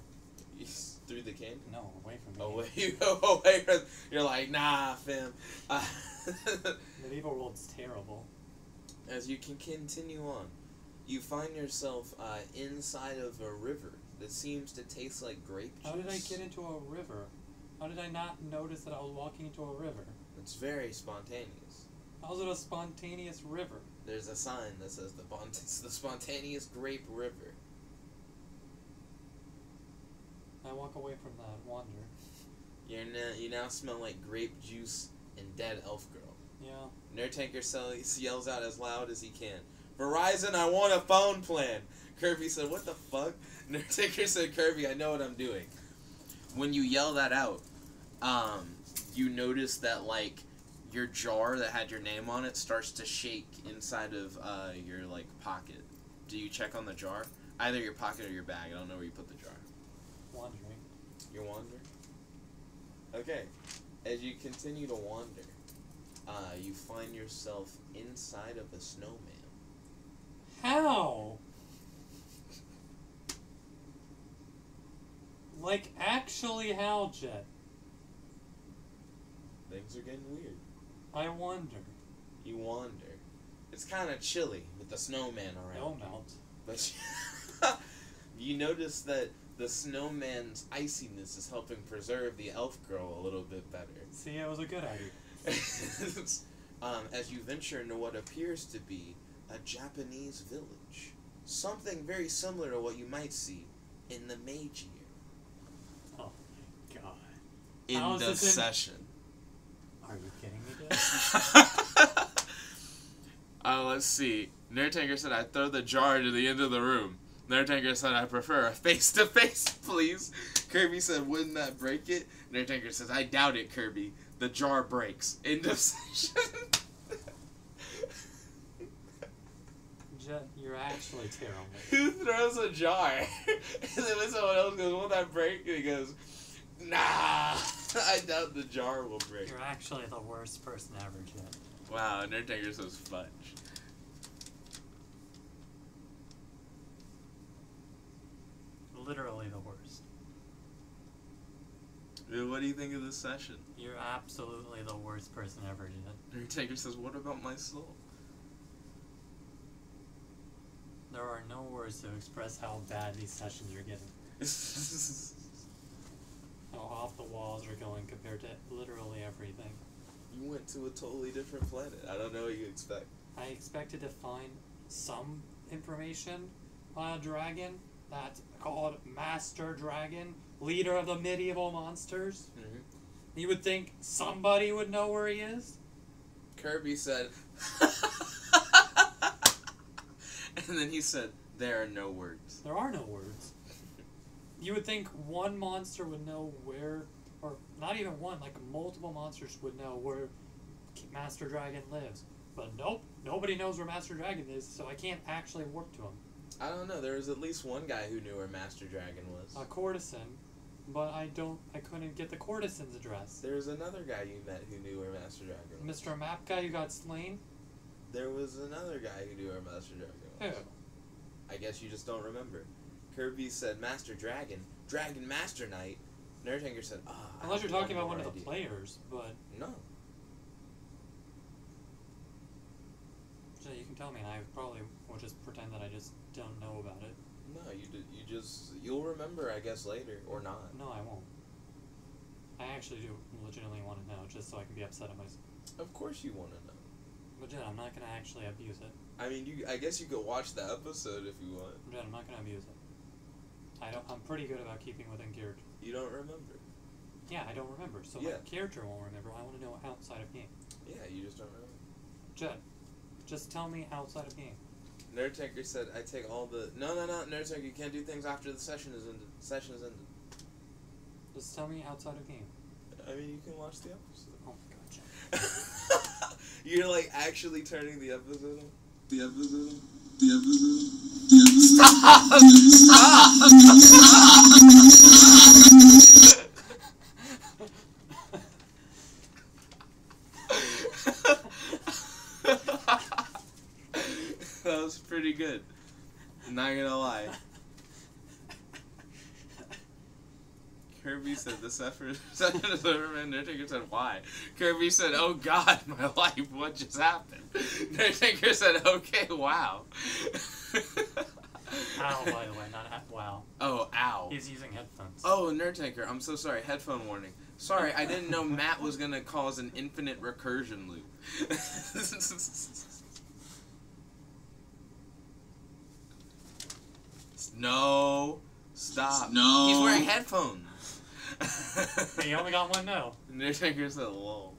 Through the canyon? No, away from me. Away, you go away from. You're like, nah, fam. Medieval world's terrible. As you can continue on, you find yourself inside of a river that seems to taste like grape juice. How did I get into a river? How did I not notice that I was walking into a river? It's very spontaneous. How is it a spontaneous river? There's a sign that says it's the spontaneous grape river. I walk away from that wander. You now smell like grape juice and dead elf girl. Yeah. Nerdtanker yells out as loud as he can, Verizon, I want a phone plan. Kirby said, what the fuck? Nerdtanker said, Kirby, I know what I'm doing. When you yell that out, you notice that, like, your jar that had your name on it starts to shake inside of your, like, pocket. Do you check on the jar? Either your pocket or your bag. I don't know where you put the jar. Wandering. You're wandering? Okay. As you continue to wander, you find yourself inside of a snowman. How? Like, actually how, Jet? Things are getting weird. I wonder. You wander. It's kind of chilly with the snowman around. It'll melt. But you notice that the snowman's iciness is helping preserve the elf girl a little bit better. See, it was a good idea. As you venture into what appears to be a Japanese village. Something very similar to what you might see in the Meiji era. Oh my god. In the session. Are you kidding me, Dad? Let's see. Nerdtanker said, I throw the jar to the end of the room. Nerdtanker said, I prefer a face-to-face, please. Kirby said, wouldn't that break it? Nerdtanker says, I doubt it, Kirby. The jar breaks. End of session. Jet, you're actually terrible. Who throws a jar? And then when someone else goes, won't that break? And he goes, nah, I doubt the jar will break. You're actually the worst person ever, Jet. Wow, Undertaker says fudge. Literally the worst. Dude, what do you think of this session? You're absolutely the worst person ever, Jet. Undertaker says, what about my soul? There are no words to express how bad these sessions are getting. How off the walls are going compared to literally everything. You went to a totally different planet. I don't know what you expect. I expected to find some information on a dragon that's called Master Dragon, leader of the medieval monsters. Mm-hmm. You would think somebody would know where he is. Kirby said, and then he said, there are no words. There are no words. You would think one monster would know where, or not even one, like multiple monsters would know where Master Dragon lives. But nope, nobody knows where Master Dragon is, so I can't actually warp to him. I don't know, there was at least one guy who knew where Master Dragon was. A courtesan, but I couldn't get the courtesan's address. There was another guy you met who knew where Master Dragon was. Mr. Map Guy who got slain? There was another guy who knew where Master Dragon was. Who? I guess you just don't remember. Kirby said Master Dragon, Dragon Master Knight. Nerdhanger said, Unless you're talking about one of the idea. players, but... No. So you can tell me and I probably will just pretend that I just don't know about it. No, you'll remember, I guess, later, or not. No, I won't. I actually do legitimately want to know, just so I can be upset at myself. Of course you want to know. But Jen, I'm not going to actually abuse it. I mean, I guess you could watch the episode if you want. Jen, I'm not going to abuse it. I'm pretty good about keeping within character. You don't remember. Yeah, I don't remember, so my character won't remember. I want to know outside of game. Yeah, you just don't remember. Jen, just tell me outside of game. Nerdtanker said, I take all the... No, Nerdtanker, you can't do things after the session is ended. Session is ended. Just tell me outside of game. I mean, you can watch the episode. Oh my god, Jen. You're, like, actually turning the episode on? The episode? That was pretty good. Not gonna lie. Kirby said this effort is over, and Nerdtaker said why. Kirby said, oh god, my life, what just happened? Nerdtaker said, okay, wow. Ow, by the way, not wow. Oh, ow. He's using headphones. Oh, Nerdtaker, I'm so sorry. Headphone warning. Sorry, I didn't know Matt was gonna cause an infinite recursion loop. No. Stop. No. He's wearing headphones. He only got one no. Nerdtaker said lol.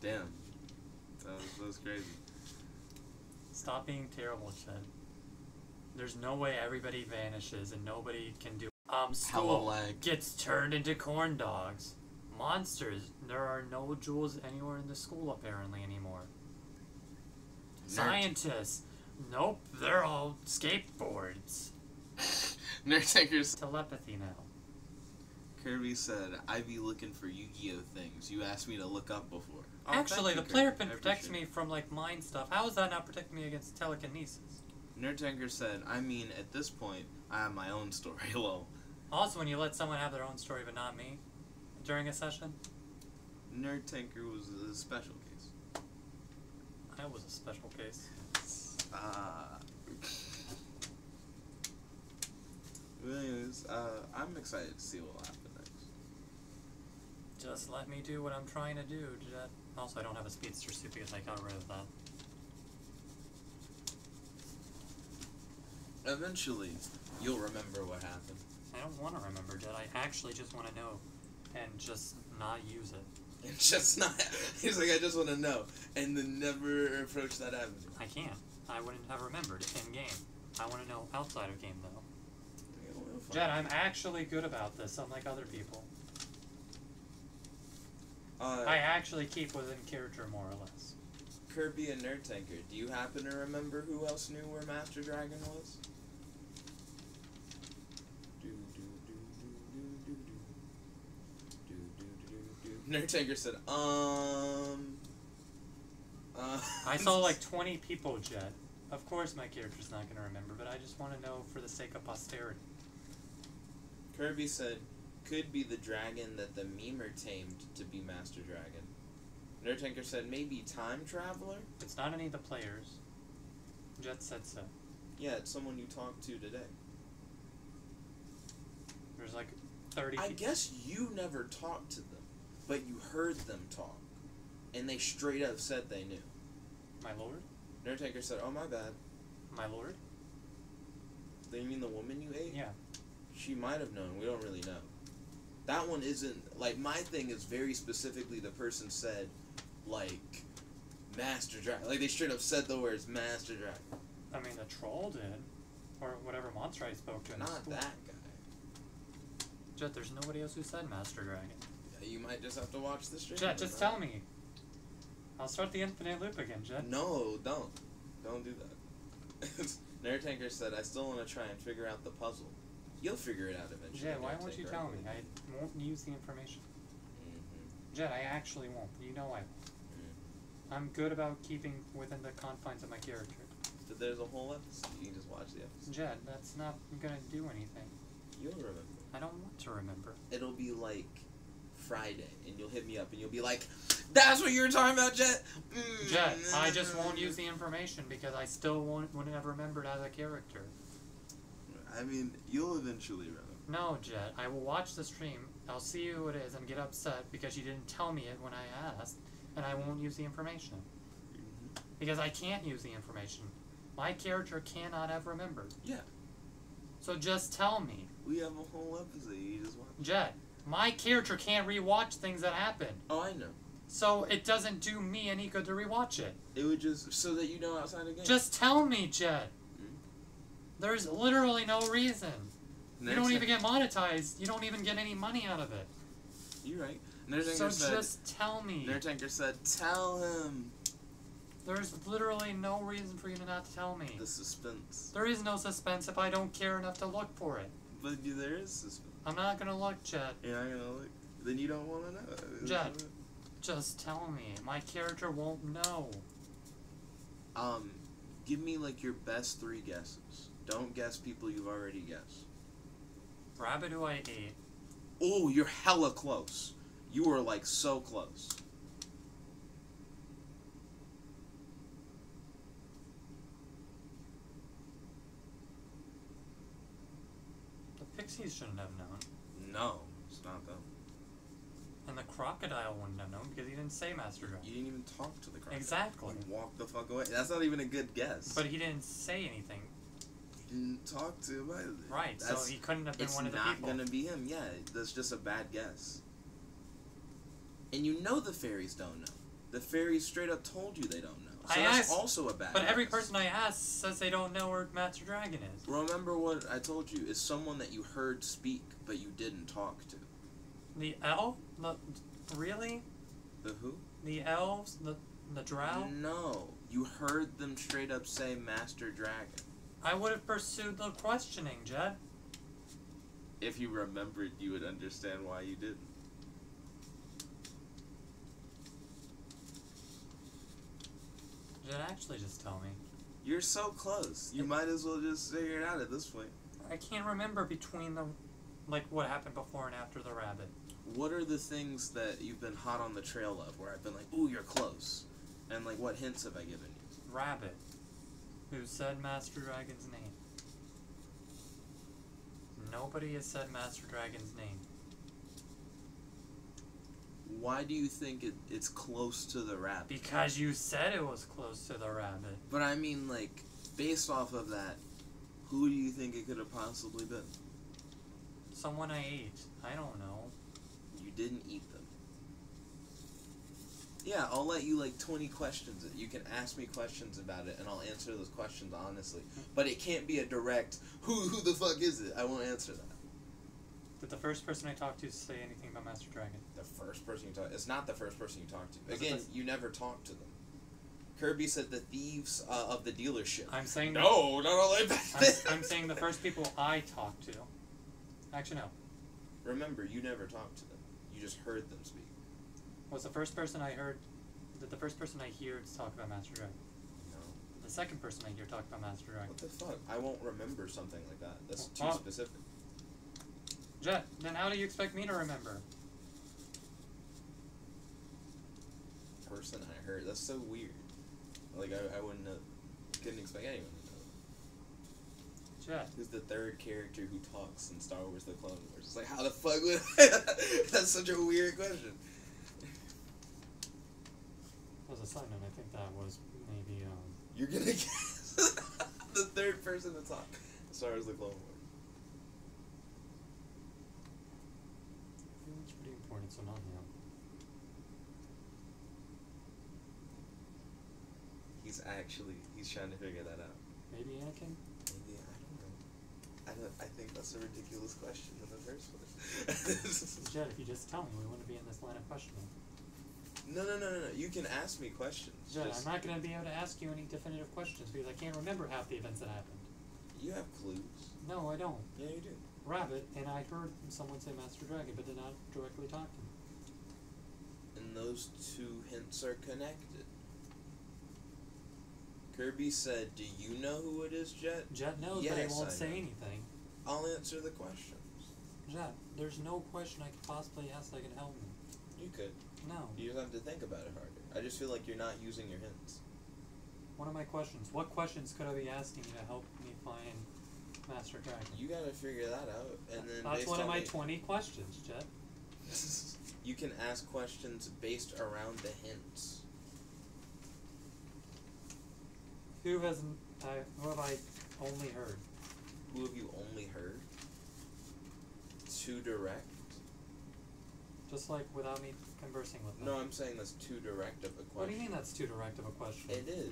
Damn. That was crazy. Stop being terrible, Shed. There's no way everybody vanishes and nobody can do school gets turned into corn dogs. Monsters. There are no jewels anywhere in the school apparently anymore. Scientists. Nope, they're all skateboards. Nerdtaker's telepathy now. Kirby said, I be looking for Yu-Gi-Oh things you asked me to look up before. Oh, actually, the player pin protects me from, like, mind stuff. How is that not protecting me against telekinesis? Nerdtanker said, I mean, at this point, I have my own story, lol. Also, when you let someone have their own story but not me, during a session? Nerdtanker was a special case. I was a special case. Anyways, I'm excited to see what will happen next. Just let me do what I'm trying to do, Jet. Also, I don't have a speedster suit because I got rid of that. Eventually, you'll remember what happened. I don't want to remember, Jet. I actually just want to know and just not use it. And just not... He's like, I just want to know. And then never approach that avenue. I can't. I wouldn't have remembered in-game. I want to know outside of game, though. Jet, I'm actually good about this, unlike other people. I actually keep within character, more or less. Kirby and Nerd Tanker, do you happen to remember who else knew where Master Dragon was? Nerd Tanker said, I saw like 20 people, Jet. Of course my character's not going to remember, but I just want to know for the sake of posterity. Kirby said, could be the dragon that the memer tamed to be Master Dragon. Nerd Tanker said, maybe Time Traveler? It's not any of the players. Jet said so. Yeah, it's someone you talked to today. There's like 30 I people. guess you never talked to them, but you heard them talk. And they straight up said they knew. My lord? Nerd Tanker said, oh, my bad. My lord? Do you mean the woman you ate? Yeah. She might have known. We don't really know. That one isn't... Like, my thing is very specifically the person said, like, Master Dragon. Like, they straight up said the words Master Dragon. I mean, the troll did. Or whatever monster I spoke to in Not school. that guy. Jet, there's nobody else who said Master Dragon. Yeah, you might just have to watch the stream. Jet, just tell me. I'll start the infinite loop again, Jet. No, don't. Don't do that. Nerd Tanker said, I still want to try and figure out the puzzle. You'll figure it out eventually. Jet, why Nerd won't you Tanker. tell me? I won't use the information. Mm-hmm. Jet, I actually won't. You know I won't. I'm good about keeping within the confines of my character. But there's a whole episode. You can just watch the episode. Jet, that's not gonna do anything. You'll remember. I don't want to remember. It'll be like Friday, and you'll hit me up, and you'll be like, that's what you were talking about, Jet? Jet, I just won't use the information because I still wouldn't have remembered as a character. I mean, you'll eventually remember. No, Jet, I will watch the stream, I'll see who it is, and get upset because you didn't tell me it when I asked, and I won't use the information. Mm-hmm. Because I can't use the information. My character cannot have remembered. Yeah. So just tell me. We have a whole episode. You just watch. Jet, my character can't rewatch things that happen. Oh, I know. So it doesn't do me any good to rewatch it. It would just so that you know outside the game. Just tell me, Jet. Mm-hmm. There's literally no reason. Next You don't even get monetized. You don't even get any money out of it. You're right. Nerd So Tanker said, just tell me. Nerd Tanker said, tell him. There's literally no reason for you to not tell me. The suspense. There is no suspense if I don't care enough to look for it. But there is suspense. I'm not gonna look, Jet. You're not gonna look. Then you don't want to know. Jet, just tell me. My character won't know. Give me like your best 3 guesses. Don't guess people you've already guessed. Rabbit who I ate. Oh, you're hella close. You were like so close. The pixies shouldn't have known. No, it's not them. And the crocodile wouldn't have known because he didn't say Master Dragon. You didn't even talk to the crocodile. Exactly. You walked the fuck away. That's not even a good guess. But he didn't say anything. You didn't talk to him either. Right, so he couldn't have been one of the It's people. not gonna be him. Yeah, that's just a bad guess. And you know the fairies don't know. The fairies straight up told you they don't know. So that's also a bad But guess. every person I ask says they don't know where Master Dragon is. Remember what I told you. It's someone that you heard speak, but you didn't talk to. The elf? Really? The who? The elves? The drow? No. You heard them straight up say Master Dragon. I would have pursued the questioning, Jet. If you remembered, you would understand why you didn't. Jet, actually just tell me. You're so close. You might as well just figure it out at this point. I can't remember between the... Like, what happened before and after the rabbit. What are the things that you've been hot on the trail of, where I've been like, ooh, you're close? And, like, what hints have I given you? Rabbit. Who said Master Dragon's name. Nobody has said Master Dragon's name. Why do you think it's close to the rabbit? Because you said it was close to the rabbit. But I mean, like, based off of that, who do you think it could have possibly been? Someone I ate. I don't know. You didn't eat them. Yeah, I'll let you, like, 20 questions. You can ask me questions about it, and I'll answer those questions honestly. But it can't be a direct, who the fuck is it? I won't answer that. Did the first person I talked to say anything about Master Dragon? The first person you talk... It's not the first person you talk to. Was it Again, the- you never talk to them. Kirby said the thieves of the dealership. I'm saying no, not all that. I'm saying the first people I talked to. Actually, no. Remember, you never talked to them. You just heard them speak. Was the first person I heard? The first person I hear talk about Master Dragon? No. The second person I hear talk about Master Dragon. What the fuck? I won't remember something like that. That's too specific. Jet, then how do you expect me to remember? Person I heard. That's so weird. Like, I wouldn't know. Couldn't expect anyone to know. Jet. Who's the third character who talks in Star Wars The Clone Wars? It's like, how the fuck would That's such a weird question. As a side note, I think that was maybe, You're gonna guess the third person to talk in Star Wars The Clone Wars. I feel it's pretty important, so not him. He's trying to figure that out. Maybe Anakin? Maybe, I don't know. I think that's a ridiculous question in the first place. Jet, if you just tell me, we wouldn't be in this line of questioning. No. You can ask me questions. Jet, I'm not going to be able to ask you any definitive questions because I can't remember half the events that happened. You have clues. No, I don't. Yeah, you do. Rabbit, and I heard someone say Master Dragon, but did not directly talk to him. And those two hints are connected. Kirby said, do you know who it is, Jet? Jet knows, yes, but he won't I say know. anything. I'll answer the questions. Jet, there's no question I could possibly ask that can help me. You could. No. You just have to think about it harder. I just feel like you're not using your hints. One of my questions. What questions could I be asking you to help me find Master Dragon? You gotta figure that out, and then That's based one of on my the- 20 questions, Jet. You can ask questions based around the hints. Who have I only heard? Who have you only heard? Too direct? Just like without me conversing with them. No, I'm saying that's too direct of a question. What do you mean that's too direct of a question? It is.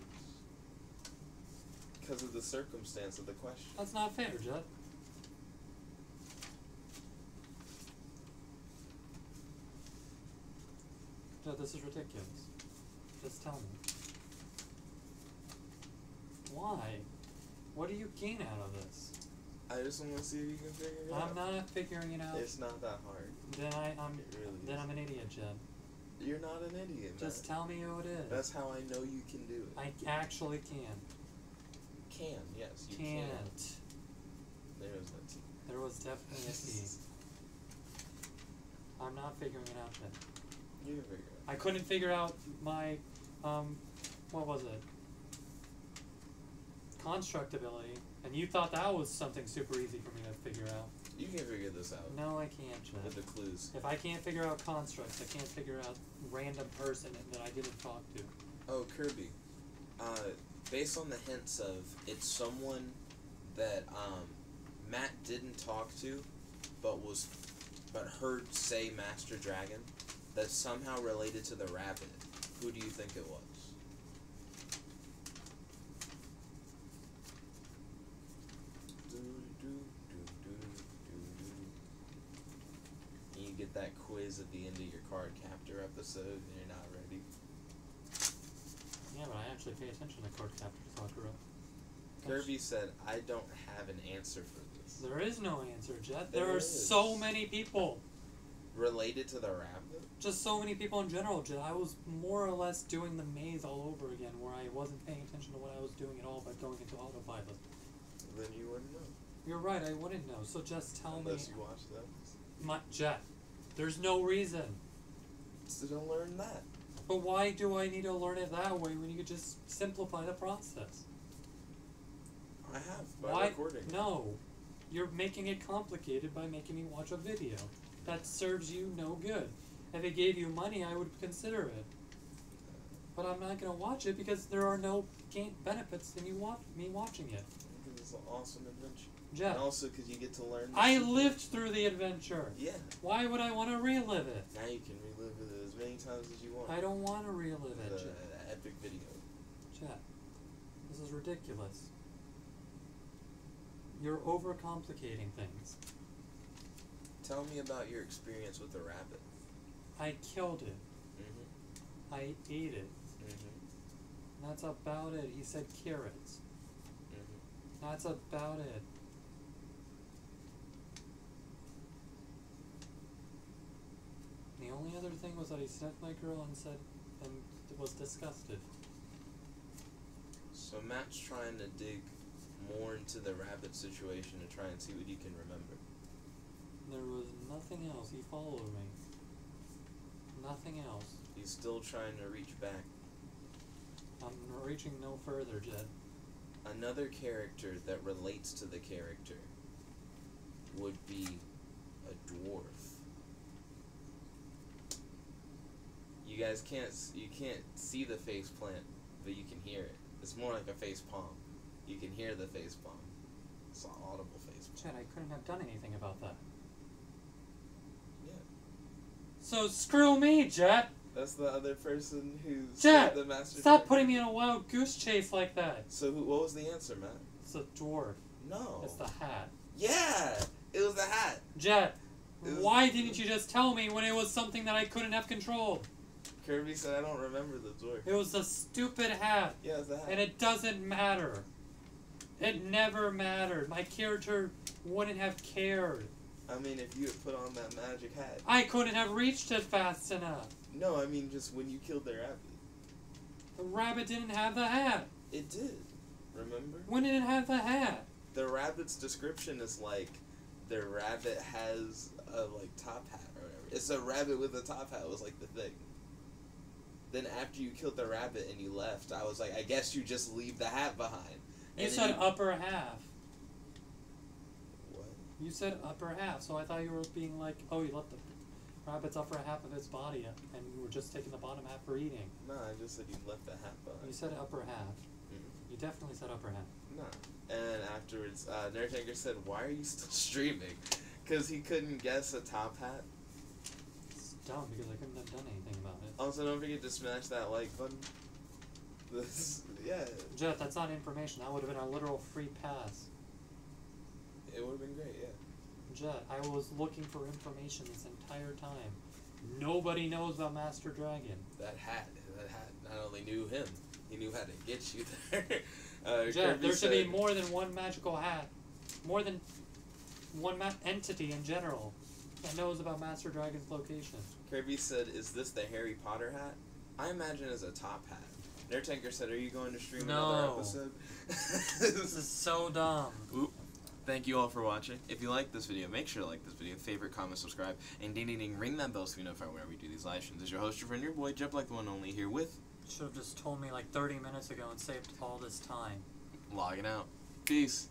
Because of the circumstance of the question. That's not fair, Jet. Jet, this is ridiculous. Just tell me. Why? What do you gain out of this? I just want to see if you can figure it out. I'm not figuring it out. It's not that hard. Then I'm Really an idiot, Jet. You're not an idiot, Just man. tell me who it is. That's how I know you can do it. I actually can. Can, yes, you Can't. can. There was no T. There was definitely a T. I'm not figuring it out then. You can figure it out. I couldn't figure out my, what was it? Construct ability, and you thought that was something super easy for me to figure out. You can figure this out. No, I can't, Jet. With the clues. If I can't figure out constructs, I can't figure out random person that I didn't talk to. Oh, Kirby. Based on the hints of it's someone that Matt didn't talk to, but heard say Master Dragon, that's somehow related to the rabbit. Who do you think it was? You get that quiz at the end of your card captor episode and you're not ready. Yeah, but I actually pay attention to card captor Sakura. Kirby said, I don't have an answer for this. There is no answer, Jet. There There are is. so many people. Related to the rabbit? Just so many people in general, Jet. I was more or less doing the maze all over again, where I wasn't paying attention to what I was doing at all by going into autopilot. Then you wouldn't know. You're right, I wouldn't know. So just tell Unless me. you watch them. Jet, there's no reason. So don't learn that. But why do I need to learn it that way when you could just simplify the process? I have, by Why? recording. No. You're making it complicated by making me watch a video. That serves you no good. If it gave you money, I would consider it. But I'm not going to watch it because there are no benefits in me watching it. Because it's an awesome adventure. Jet, And also because you get to learn. I lived through the adventure. Yeah. Why would I want to relive it? Now you can relive it as many times as you want. I don't want to relive it, The Jet. epic video. Jet, this is ridiculous. You're overcomplicating things. Tell me about your experience with the rabbit. I killed it. Mm-hmm. I ate it. Mm-hmm. That's about it. He said carrots. That's about it. The only other thing was that he sniffed my girl and said, and was disgusted. So Matt's trying to dig more into the rabbit situation to try and see what he can remember. There was nothing else. He followed me. Nothing else. He's still trying to reach back. I'm reaching no further, Jed. Another character that relates to the character would be a dwarf. You guys can't see the face plant, but you can hear it. It's more like a face palm. You can hear the face palm. It's an audible face palm. Jed, I couldn't have done anything about that. Yeah. So screw me, Jet! That's the other person who's Jet! the master. Stop putting me in a wild goose chase like that! So what was the answer, Matt? It's a dwarf. No. It's the hat. Yeah! It was the hat! Jet, why didn't you just tell me when it was something that I couldn't have controlled? Kirby said I don't remember the dwarf. It was the stupid hat. Yeah, it was the hat. And it doesn't matter. It never mattered. My character wouldn't have cared. I mean, if you had put on that magic hat. I couldn't have reached it fast enough. No, I mean just when you killed the rabbit. The rabbit didn't have the hat. It did. Remember? When did it have the hat? The rabbit's description is like, the rabbit has a top hat or whatever. It's a rabbit with a top hat was like the thing. Then after you killed the rabbit and you left, I was like, I guess you just leave the hat behind. You said upper half. What? You said upper half, so I thought you were being like, oh, you left the rabbit's upper half of its body and you were just taking the bottom half for eating. No, I just said you left the hat behind. You said upper half. You definitely said upper half. No. And afterwards, Nerdtanker said, why are you still streaming? Because he couldn't guess a top hat. It's dumb because I couldn't have done anything about it. Also, don't forget to smash that like button. Yeah. Jet, that's not information. That would have been a literal free pass. It would have been great, yeah. Jet, I was looking for information this entire time. Nobody knows about Master Dragon. That hat not only knew him, he knew how to get you there. Jet, there should be more than one magical hat. More than one entity in general that knows about Master Dragon's location. Kirby said, is this the Harry Potter hat? I imagine it's a top hat. Nerdtanker said, are you going to stream another episode? This is so dumb. Oop. Thank you all for watching. If you like this video, make sure to like this video, favorite, comment, subscribe, and ding ding ding, ring that bell so you know if I whenever we do these live streams. This is your host, your friend, your boy, Jep like the one only, here with... Should have just told me like 30 minutes ago and saved all this time. Logging out. Peace.